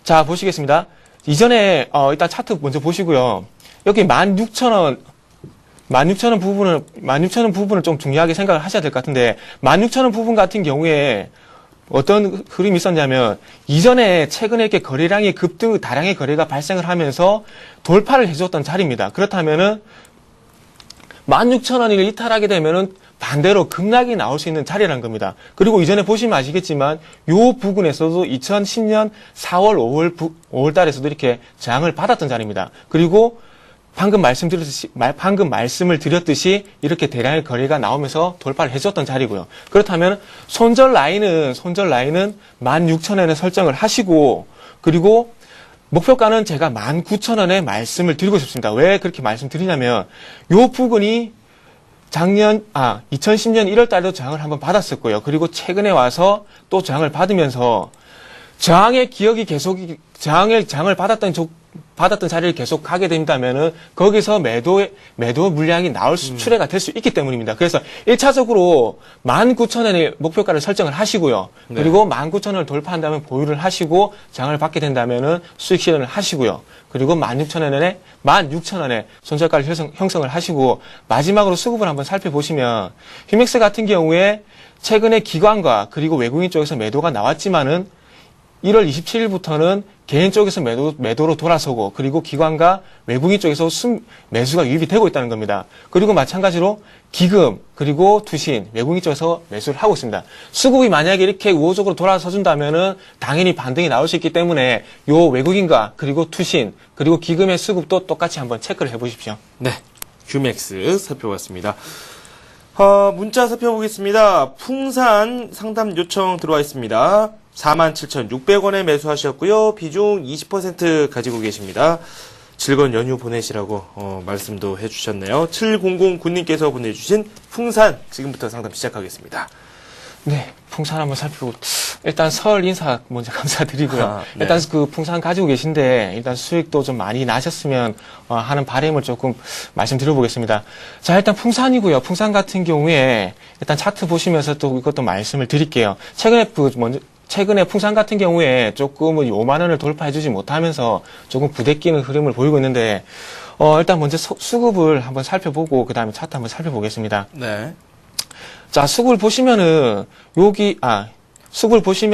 자, 보시겠습니다. 이전에, 일단 차트 먼저 보시고요. 여기 16,000원 부분을 좀 중요하게 생각을 하셔야 될 것 같은데, 16,000원 부분 같은 경우에 어떤 흐름이 있었냐면, 이전에 최근에 이렇게 거래량이 다량의 거래가 발생을 하면서 돌파를 해줬던 자리입니다. 그렇다면은, 16,000원을 이탈하게 되면은 반대로 급락이 나올 수 있는 자리라는 겁니다. 그리고 이전에 보시면 아시겠지만 요 부근에서도 2010년 4월, 5월 달에서도 이렇게 저항을 받았던 자리입니다. 그리고 방금 말씀을 드렸듯이 이렇게 대량의 거래가 나오면서 돌파를 해줬던 자리고요. 그렇다면 손절 라인은 16,000원에 설정을 하시고, 그리고 목표가는 제가 19,000원에 말씀을 드리고 싶습니다. 왜 그렇게 말씀드리냐면 요 부근이 2010년 1월 달에도 저항을 한번 받았었고요. 그리고 최근에 와서 또 저항을 받으면서 저항을 받았던 자리를 계속 가게 된다면은 거기서 매도 물량이 출회가 될 수 있기 때문입니다. 그래서 1차적으로 19,000원의 목표가를 설정을 하시고요. 네. 그리고 19,000원을 돌파한다면 보유를 하시고 저항을 받게 된다면은 수익 실현을 하시고요. 그리고 16,000원에 손절가를 형성을 하시고, 마지막으로 수급을 한번 살펴보시면 휴맥스 같은 경우에 최근에 기관과 그리고 외국인 쪽에서 매도가 나왔지만은 1월 27일부터는 개인 쪽에서 매도로 돌아서고, 그리고 기관과 외국인 쪽에서 매수가 유입이 되고 있다는 겁니다. 그리고 마찬가지로 기금, 그리고 투신, 외국인 쪽에서 매수를 하고 있습니다. 수급이 만약에 이렇게 우호적으로 돌아서 준다면은 당연히 반등이 나올 수 있기 때문에 요 외국인과 그리고 투신, 그리고 기금의 수급도 똑같이 한번 체크를 해 보십시오. 네. 휴맥스 살펴봤습니다. 문자 살펴보겠습니다. 풍산 상담 요청 들어와 있습니다. 47,600원에 매수하셨고요. 비중 20% 가지고 계십니다. 즐거운 연휴 보내시라고 말씀도 해주셨네요. 7009님께서 보내주신 풍산 지금부터 상담 시작하겠습니다. 네, 풍산 한번 살펴보고, 일단 설 인사 먼저 감사드리고요. 네. 일단 풍산 가지고 계신데 일단 수익도 좀 많이 나셨으면 하는 바람을 조금 말씀드려보겠습니다. 자, 일단 풍산이고요. 풍산 같은 경우에 일단 차트 보시면서 또 이것도 말씀을 드릴게요. 최근에 풍산 같은 경우에 조금은 5만 원을 돌파해주지 못하면서 조금 부대끼는 흐름을 보이고 있는데, 일단 먼저 수급을 한번 살펴보고 그 다음에 차트 한번 살펴보겠습니다. 네. 자, 수급을 보시면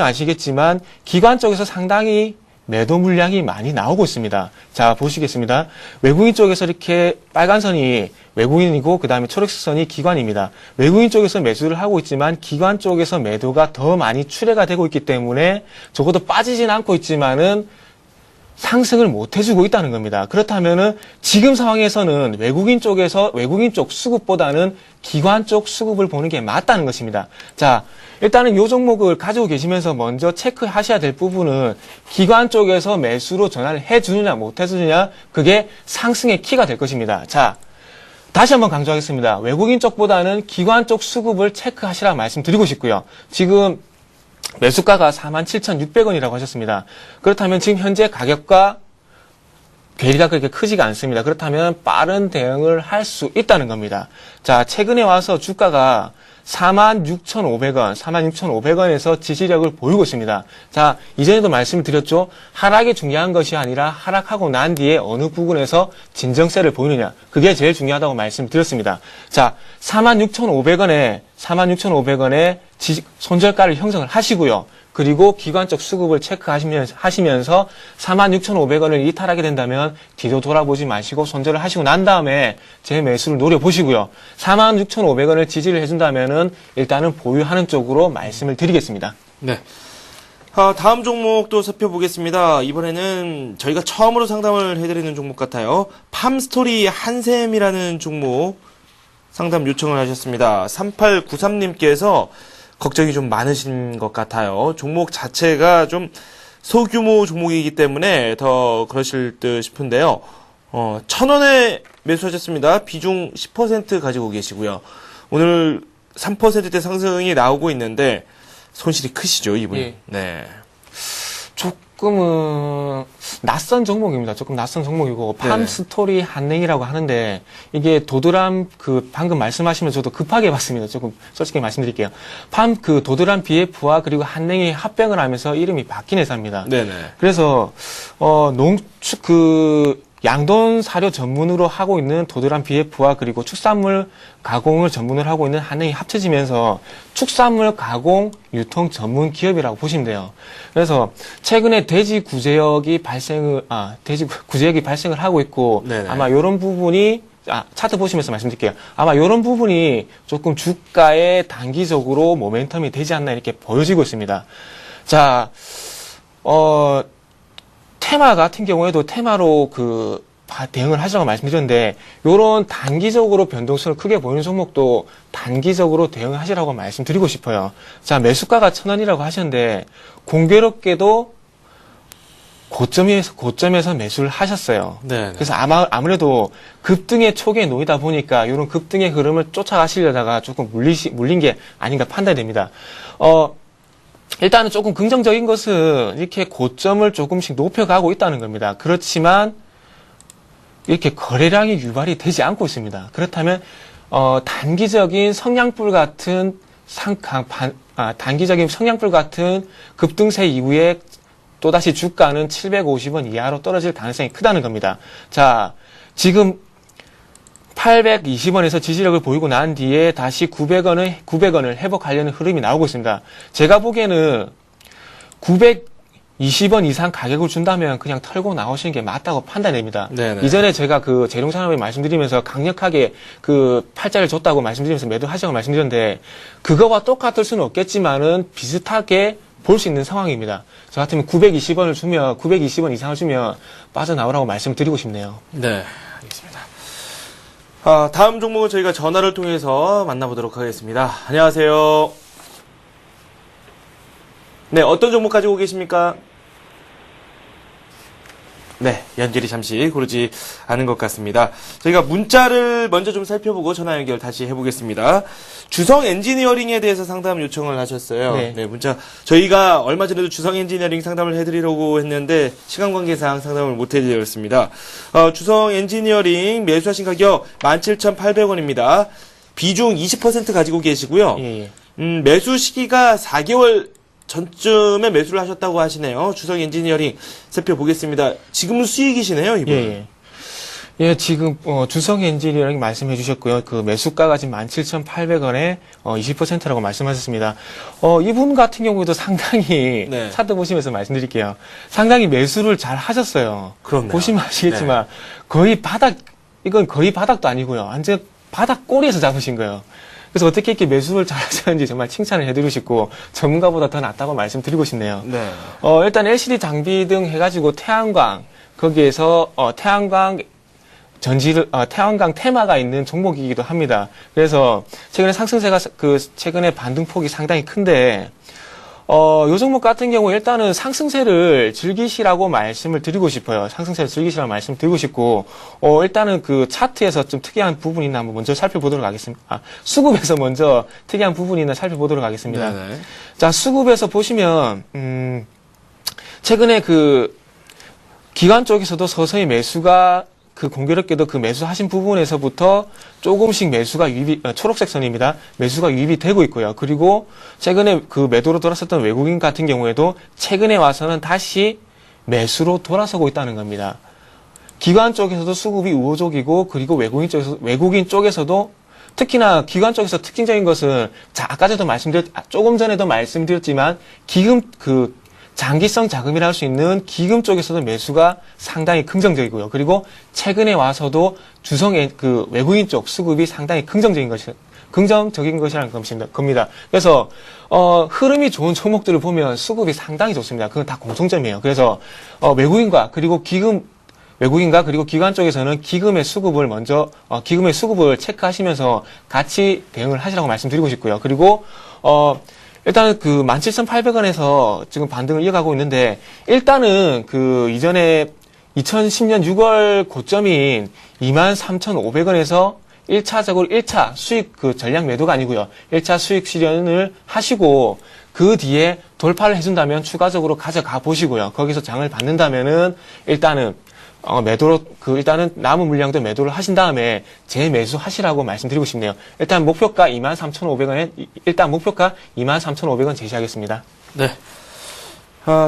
아시겠지만 기관 쪽에서 상당히 매도 물량이 많이 나오고 있습니다. 자, 보시겠습니다. 외국인 쪽에서 이렇게 빨간 선이 외국인이고 그 다음에 초록색 선이 기관입니다. 외국인 쪽에서 매수를 하고 있지만 기관 쪽에서 매도가 더 많이 출회가 되고 있기 때문에 적어도 빠지진 않고 있지만은 상승을 못 해주고 있다는 겁니다. 그렇다면은 지금 상황에서는 외국인 쪽 수급보다는 기관 쪽 수급을 보는 게 맞다는 것입니다. 자, 일단은 이 종목을 가지고 계시면서 먼저 체크하셔야 될 부분은 기관 쪽에서 매수로 전환을 해주느냐 못 해주느냐, 그게 상승의 키가 될 것입니다. 자, 다시 한번 강조하겠습니다. 외국인 쪽보다는 기관 쪽 수급을 체크하시라 말씀드리고 싶고요. 지금 매수가가 47,600원이라고 하셨습니다. 그렇다면 지금 현재 가격과 괴리가 그렇게 크지가 않습니다. 그렇다면 빠른 대응을 할 수 있다는 겁니다. 자, 최근에 와서 주가가 46,500원, 46,500원에서 지지력을 보이고 있습니다. 자, 이전에도 말씀드렸죠. 하락이 중요한 것이 아니라 하락하고 난 뒤에 어느 부분에서 진정세를 보이느냐. 그게 제일 중요하다고 말씀드렸습니다. 자, 46,500원에 손절가를 형성을 하시고요. 그리고 기관적 수급을 체크하시면서 46,500원을 이탈하게 된다면 뒤도 돌아보지 마시고 손절을 하시고 난 다음에 재매수를 노려보시고요. 46,500원을 지지를 해준다면은 일단은 보유하는 쪽으로 말씀을 드리겠습니다. 네. 다음 종목도 살펴보겠습니다. 이번에는 저희가 처음으로 상담을 해드리는 종목 같아요. 팜스토리 한샘이라는 종목 상담 요청을 하셨습니다. 3893님께서 걱정이 좀 많으신 것 같아요. 종목 자체가 좀 소규모 종목이기 때문에 더 그러실 듯 싶은데요. 1,000원에 매수하셨습니다. 비중 10% 가지고 계시고요. 오늘 3%대 상승이 나오고 있는데 손실이 크시죠, 이분이? 예. 네. 조금은 낯선 종목입니다. 조금 낯선 종목이고 팜스토리 한냉이라고 하는데 이게 도드람 방금 말씀하시면 저도 급하게 봤습니다. 조금 솔직히 말씀드릴게요. 도드람 BF와 그리고 한냉이 합병을 하면서 이름이 바뀐 회사입니다. 네네. 그래서 양돈 사료 전문으로 하고 있는 도드람 BF와 그리고 축산물 가공을 전문으로 하고 있는 한냉이 합쳐지면서 축산물 가공 유통 전문 기업이라고 보시면 돼요. 그래서 최근에 돼지 구제역이 발생을 하고 있고 네네. 아마 이런 부분이 차트 보시면서 말씀드릴게요. 아마 이런 부분이 조금 주가에 단기적으로 모멘텀이 되지 않나 이렇게 보여지고 있습니다. 자, 테마 같은 경우에도 테마로 대응을 하시라고 말씀드렸는데, 요런 단기적으로 변동성을 크게 보이는 종목도 단기적으로 대응을 하시라고 말씀드리고 싶어요. 자, 매수가가 1,000원이라고 하셨는데, 공교롭게도 고점에서 매수를 하셨어요. 네. 그래서 아무래도 급등의 초기에 놓이다 보니까 요런 급등의 흐름을 쫓아가시려다가 조금 물린 게 아닌가 판단이 됩니다. 일단은 조금 긍정적인 것은 이렇게 고점을 조금씩 높여가고 있다는 겁니다. 그렇지만 이렇게 거래량이 유발이 되지 않고 있습니다. 그렇다면 단기적인 성냥불 같은 급등세 이후에 또다시 주가는 750원 이하로 떨어질 가능성이 크다는 겁니다. 자, 지금 820원에서 지지력을 보이고 난 뒤에 다시 900원을 회복하려는 흐름이 나오고 있습니다. 제가 보기에는 920원 이상 가격을 준다면 그냥 털고 나오시는 게 맞다고 판단됩니다. 네네. 이전에 제가 재룡산업에 말씀드리면서 강력하게 팔자를 줬다고 말씀드리면서 매도하시라고 말씀드렸는데, 그거와 똑같을 수는 없겠지만은 비슷하게 볼 수 있는 상황입니다. 저 같으면 920원 이상을 주면 빠져나오라고 말씀드리고 싶네요. 네, 알겠습니다. 다음 종목은 저희가 전화를 통해서 만나보도록 하겠습니다. 안녕하세요. 네, 어떤 종목 가지고 계십니까? 네, 연결이 잠시 고르지 않은 것 같습니다. 저희가 문자를 먼저 좀 살펴보고 전화 연결 다시 해보겠습니다. 주성 엔지니어링에 대해서 상담 요청을 하셨어요. 네. 문자. 저희가 얼마 전에도 주성 엔지니어링 상담을 해드리려고 했는데 시간 관계상 상담을 못 해드렸습니다. 주성 엔지니어링 매수하신 가격 17,800원입니다. 비중 20% 가지고 계시고요. 예. 매수 시기가 4개월 전쯤에 매수를 하셨다고 하시네요. 주성 엔지니어링 살펴보겠습니다. 지금은 수익이시네요, 이분. 예, 지금 주성 엔지니어링 말씀해 주셨고요. 매수가가 지금 17,800원에 20%라고 말씀하셨습니다. 이분 같은 경우에도 상당히 네. 차트 보시면서 말씀드릴게요. 상당히 매수를 잘 하셨어요. 그렇네요. 보시면 아시겠지만 이건 거의 바닥도 아니고요. 완전 바닥 꼬리에서 잡으신 거예요. 그래서 어떻게 이렇게 매수를 잘 하셨는지 정말 칭찬을 해드리고 싶고, 전문가보다 더 낫다고 말씀드리고 싶네요. 네. 일단 LCD 장비 등 해가지고 태양광, 거기에서 태양광 테마가 있는 종목이기도 합니다. 그래서 최근에 상승세가 최근에 반등폭이 상당히 큰데, 요 종목 같은 경우 일단은 상승세를 즐기시라고 말씀을 드리고 싶어요. 상승세를 즐기시라고 말씀을 드리고 싶고, 일단은 차트에서 좀 특이한 부분이 있나 한번 먼저 살펴보도록 하겠습니다. 수급에서 먼저 특이한 부분이 있나 살펴보도록 하겠습니다. 네네. 자, 수급에서 보시면, 최근에 기관 쪽에서도 서서히 매수가 그 공교롭게도 그 매수하신 부분에서부터 조금씩 매수가 초록색 선입니다. 매수가 유입이 되고 있고요. 그리고 최근에 그 매도로 돌아섰던 외국인 같은 경우에도 최근에 와서는 다시 매수로 돌아서고 있다는 겁니다. 기관 쪽에서도 수급이 우호적이고 그리고 외국인 쪽에서도 특히나 기관 쪽에서 특징적인 것은 조금 전에도 말씀드렸지만 장기성 자금이라 할 수 있는 기금 쪽에서도 매수가 상당히 긍정적이고요. 그리고 최근에 와서도 외국인 쪽 수급이 상당히 긍정적인 것이라는 겁니다. 그래서, 흐름이 좋은 종목들을 보면 수급이 상당히 좋습니다. 그건 다 공통점이에요. 그래서, 외국인과 그리고 기관 쪽에서는 기금의 수급을 체크하시면서 같이 대응을 하시라고 말씀드리고 싶고요. 그리고, 일단은 17,800원에서 지금 반등을 이어가고 있는데, 일단은 이전에 2010년 6월 고점인 23,500원에서 1차 수익 전략 매도가 아니고요. 1차 수익 실현을 하시고, 그 뒤에 돌파를 해준다면 추가적으로 가져가 보시고요. 거기서 장을 받는다면은 일단은 일단은 남은 물량도 매도를 하신 다음에 재매수 하시라고 말씀드리고 싶네요. 일단 목표가 23,500원 제시하겠습니다. 네.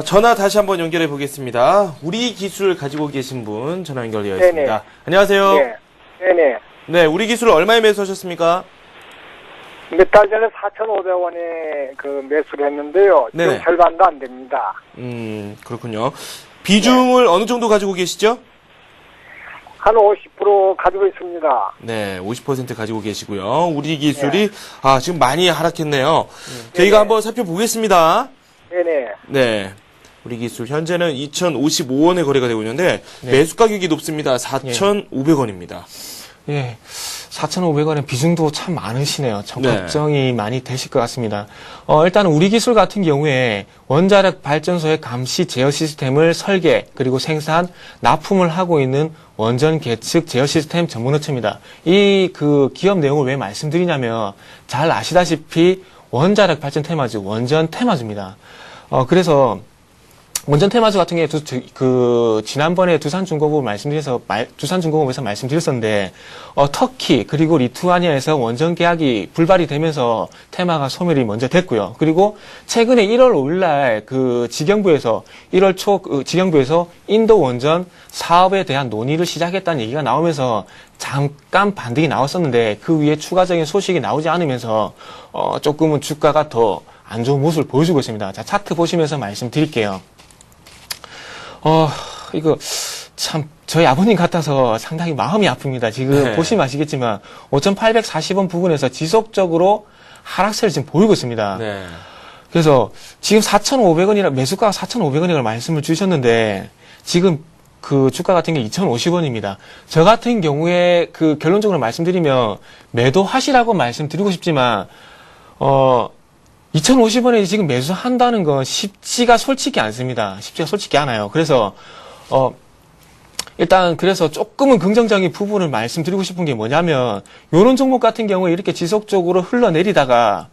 전화 다시 한번 연결해 보겠습니다. 우리 기술 가지고 계신 분 전화 연결되어 있습니다. 네네. 안녕하세요. 네. 네네. 네, 우리 기술 얼마에 매수하셨습니까? 몇 달 전에 4,500원에 매수를 했는데요. 네네. 지금 절반도 안 됩니다. 그렇군요. 비중을 어느 정도 가지고 계시죠? 한 50% 가지고 있습니다. 네, 50% 가지고 계시고요. 우리 기술이 지금 많이 하락했네요. 저희가 한번 살펴보겠습니다. 네네. 네. 우리 기술 현재는 2,055원에 거래가 되고 있는데 매수 가격이 높습니다. 4,500원입니다. 예. 4,500원의 비중도 참 많으시네요. 참 걱정이 많이 되실 것 같습니다. 일단은 우리 기술 같은 경우에 원자력 발전소의 감시 제어 시스템을 설계, 그리고 생산, 납품을 하고 있는 원전 계측 제어 시스템 전문업체입니다. 기업 내용을 왜 말씀드리냐면, 잘 아시다시피 원자력 발전 테마주, 원전 테마주입니다. 그래서, 원전 테마주 같은 경우에 지난번에 두산중공업에서 말씀드렸었는데, 터키, 그리고 리투아니아에서 원전 계약이 불발이 되면서 테마가 소멸이 먼저 됐고요. 그리고 최근에 1월 5일날 지경부에서 인도 원전 사업에 대한 논의를 시작했다는 얘기가 나오면서 잠깐 반등이 나왔었는데, 그 위에 추가적인 소식이 나오지 않으면서, 조금은 주가가 더 안 좋은 모습을 보여주고 있습니다. 자, 차트 보시면서 말씀드릴게요. 이거, 참, 저희 아버님 같아서 상당히 마음이 아픕니다. 지금 보시면 아시겠지만, 5,840원 부근에서 지속적으로 하락세를 지금 보이고 있습니다. 네. 그래서 지금 4,500원이라, 매수가가 4,500원이라고 말씀을 주셨는데, 지금 주가 같은 게 2,050원입니다. 저 같은 경우에 결론적으로 말씀드리면, 매도하시라고 말씀드리고 싶지만, 2,050원에 지금 매수한다는 건 쉽지가 솔직히 않습니다. 쉽지가 솔직히 않아요. 그래서, 일단, 그래서 조금은 긍정적인 부분을 말씀드리고 싶은 게 뭐냐면, 요런 종목 같은 경우에 이렇게 지속적으로 흘러내리다가,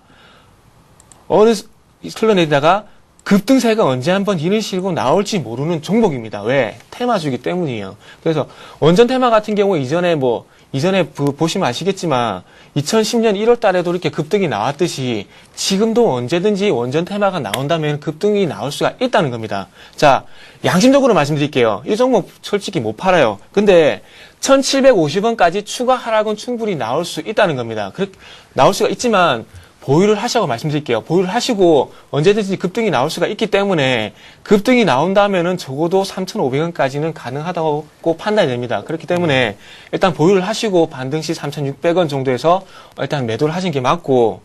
급등세가 언제 한번 이런 식으로 나올지 모르는 종목입니다. 왜? 테마주기 때문이에요. 그래서, 원전 테마 같은 경우에 이전에 보시면 아시겠지만 2010년 1월 달에도 이렇게 급등이 나왔듯이 지금도 언제든지 원전 테마가 나온다면 급등이 나올 수가 있다는 겁니다. 자, 양심적으로 말씀드릴게요. 이 종목 솔직히 못 팔아요. 근데 1750원까지 추가 하락은 충분히 나올 수 있다는 겁니다. 나올 수가 있지만 보유를 하시라고 말씀드릴게요. 보유를 하시고 언제든지 급등이 나올 수가 있기 때문에 급등이 나온다면은 적어도 3,500원까지는 가능하다고 판단이 됩니다. 그렇기 때문에 일단 보유를 하시고 반등 시 3,600원 정도에서 일단 매도를 하신 게 맞고,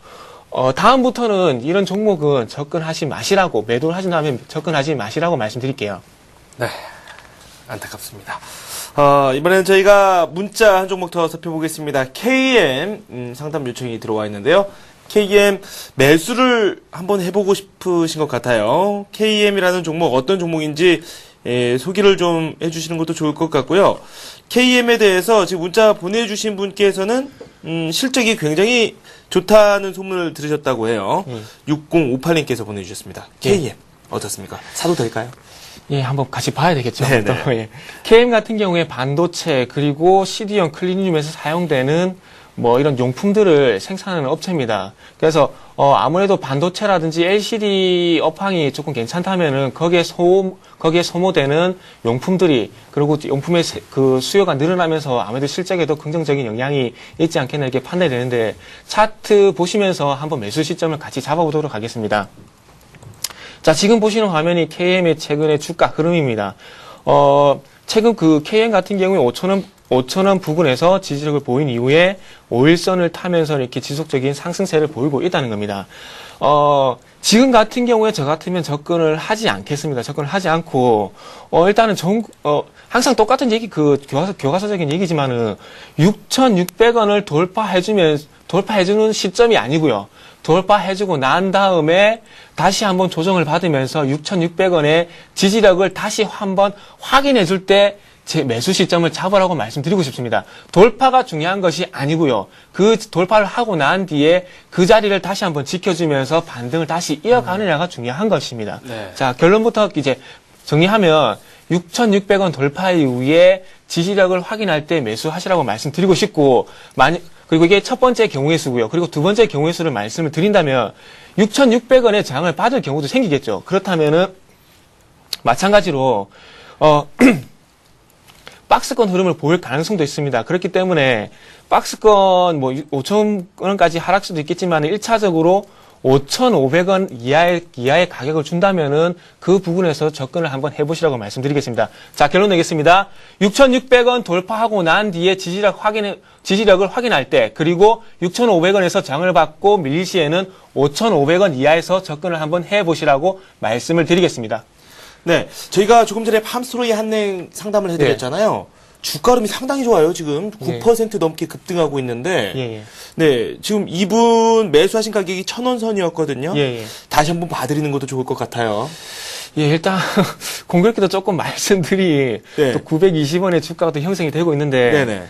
다음부터는 이런 종목은 매도를 하신 다음에 접근하지 마시라고 말씀드릴게요. 네. 안타깝습니다. 이번에는 저희가 문자 한 종목 더 살펴보겠습니다. KM 상담 요청이 들어와 있는데요. KM 매수를 한번 해보고 싶으신 것 같아요. KM이라는 종목 어떤 종목인지 소개를 좀 해주시는 것도 좋을 것 같고요. KM에 대해서 지금 문자 보내주신 분께서는 실적이 굉장히 좋다는 소문을 들으셨다고 해요. 6058님께서 보내주셨습니다. KM 어떻습니까? 사도 될까요? 예, 한번 같이 봐야 되겠죠. 네네. 또, 예. KM 같은 경우에 반도체 그리고 CD용 클린룸에서 사용되는 뭐 이런 용품들을 생산하는 업체입니다. 그래서 아무래도 반도체라든지 LCD 업황이 조금 괜찮다면은 거기에 소모되는 용품들이 그리고 용품의 그 수요가 늘어나면서 아무래도 실적에도 긍정적인 영향이 있지 않겠나 이렇게 판단이 되는데 차트 보시면서 한번 매수 시점을 같이 잡아보도록 하겠습니다. 자, 지금 보시는 화면이 KM의 최근의 주가 흐름입니다. 최근 그 KM 같은 경우에 5,000원 부근에서 지지력을 보인 이후에 5일선을 타면서 이렇게 지속적인 상승세를 보이고 있다는 겁니다. 지금 같은 경우에 저 같으면 접근을 하지 않겠습니다. 접근을 하지 않고, 일단은 항상 똑같은 얘기, 교과서적인 얘기지만은 6,600원을 돌파해주는 시점이 아니고요. 돌파해주고 난 다음에 다시 한번 조정을 받으면서 6,600원의 지지력을 다시 한번 확인해줄 때 제 매수 시점을 잡으라고 말씀드리고 싶습니다. 돌파가 중요한 것이 아니고요. 그 돌파를 하고 난 뒤에 그 자리를 다시 한번 지켜주면서 반등을 다시 이어가느냐가 중요한 것입니다. 네. 자, 결론부터 이제 정리하면 6,600원 돌파 이후에 지지력을 확인할 때 매수하시라고 말씀드리고 싶고, 그리고 이게 첫 번째 경우의 수고요. 그리고 두 번째 경우의 수를 말씀을 드린다면 6,600원의 저항을 받을 경우도 생기겠죠. 그렇다면은 마찬가지로 박스권 흐름을 보일 가능성도 있습니다. 그렇기 때문에 박스권 뭐 5,000원까지 하락 수도 있겠지만 1차적으로 5,500원 이하의 가격을 준다면은 그 부분에서 접근을 한번 해보시라고 말씀드리겠습니다. 자, 결론 내겠습니다. 6,600원 돌파하고 난 뒤에 지지력을 확인할 때, 그리고 6,500원에서 저항을 받고 밀릴 시에는 5,500원 이하에서 접근을 한번 해보시라고 말씀을 드리겠습니다. 네, 저희가 조금 전에 팜스토리 한냉 상담을 해드렸잖아요. 주가 흐름이 상당히 좋아요. 지금 9% 넘게 급등하고 있는데, 예. 네, 지금 이분 매수하신 가격이 1,000원 선이었거든요. 예. 다시 한번 봐드리는 것도 좋을 것 같아요. 예, 일단 공교롭게도 조금 말씀드리 네. 또 920원의 주가가 또 형성이 되고 있는데, 네네.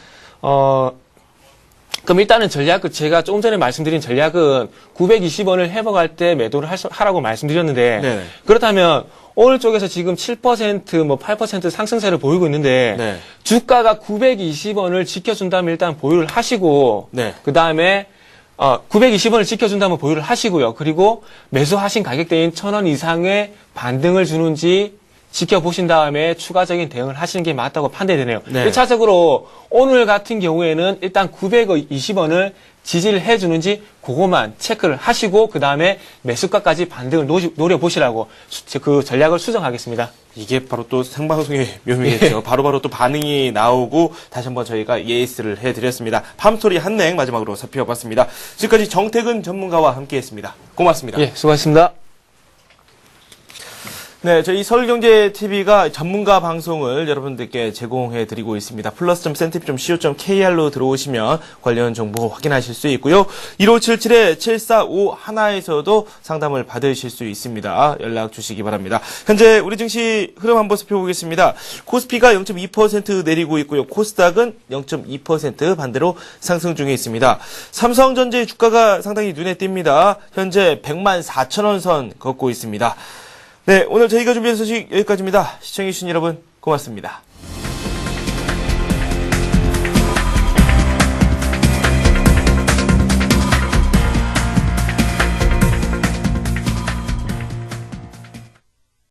그럼 일단은 제가 조금 전에 말씀드린 전략은 920원을 회복할 때 매도를 하라고 말씀드렸는데, 네네. 그렇다면 오늘 쪽에서 지금 7%, 뭐 8% 상승세를 보이고 있는데, 네. 주가가 920원을 지켜준다면 일단 보유를 하시고, 네. 그 다음에 920원을 지켜준다면 보유를 하시고요. 그리고 매수하신 가격대인 1,000원 이상의 반등을 주는지 지켜보신 다음에 추가적인 대응을 하시는 게 맞다고 판단이 되네요. 네. 1차적으로 오늘 같은 경우에는 일단 920원을 지지를 해주는지 그것만 체크를 하시고 그 다음에 매수가까지 반등을 노려보시라고 그 전략을 수정하겠습니다. 이게 바로 또 생방송의 묘미겠죠. 바로바로 또 반응이 나오고 다시 한번 저희가 예스를 해드렸습니다. 팜스토리 한냉 마지막으로 살펴봤습니다. 지금까지 정태근 전문가와 함께했습니다. 고맙습니다. 예, 수고하셨습니다. 네, 저희 서울경제TV가 전문가 방송을 여러분들께 제공해드리고 있습니다. plus.cntv.co.kr로 들어오시면 관련 정보 확인하실 수 있고요. 1577-7451에서도 상담을 받으실 수 있습니다. 연락 주시기 바랍니다. 현재 우리 증시 흐름 한번 살펴보겠습니다. 코스피가 0.2% 내리고 있고요. 코스닥은 0.2% 반대로 상승 중에 있습니다. 삼성전자의 주가가 상당히 눈에 띕니다. 현재 104,000원 선 걷고 있습니다. 네, 오늘 저희가 준비한 소식 여기까지입니다. 시청해주신 여러분 고맙습니다.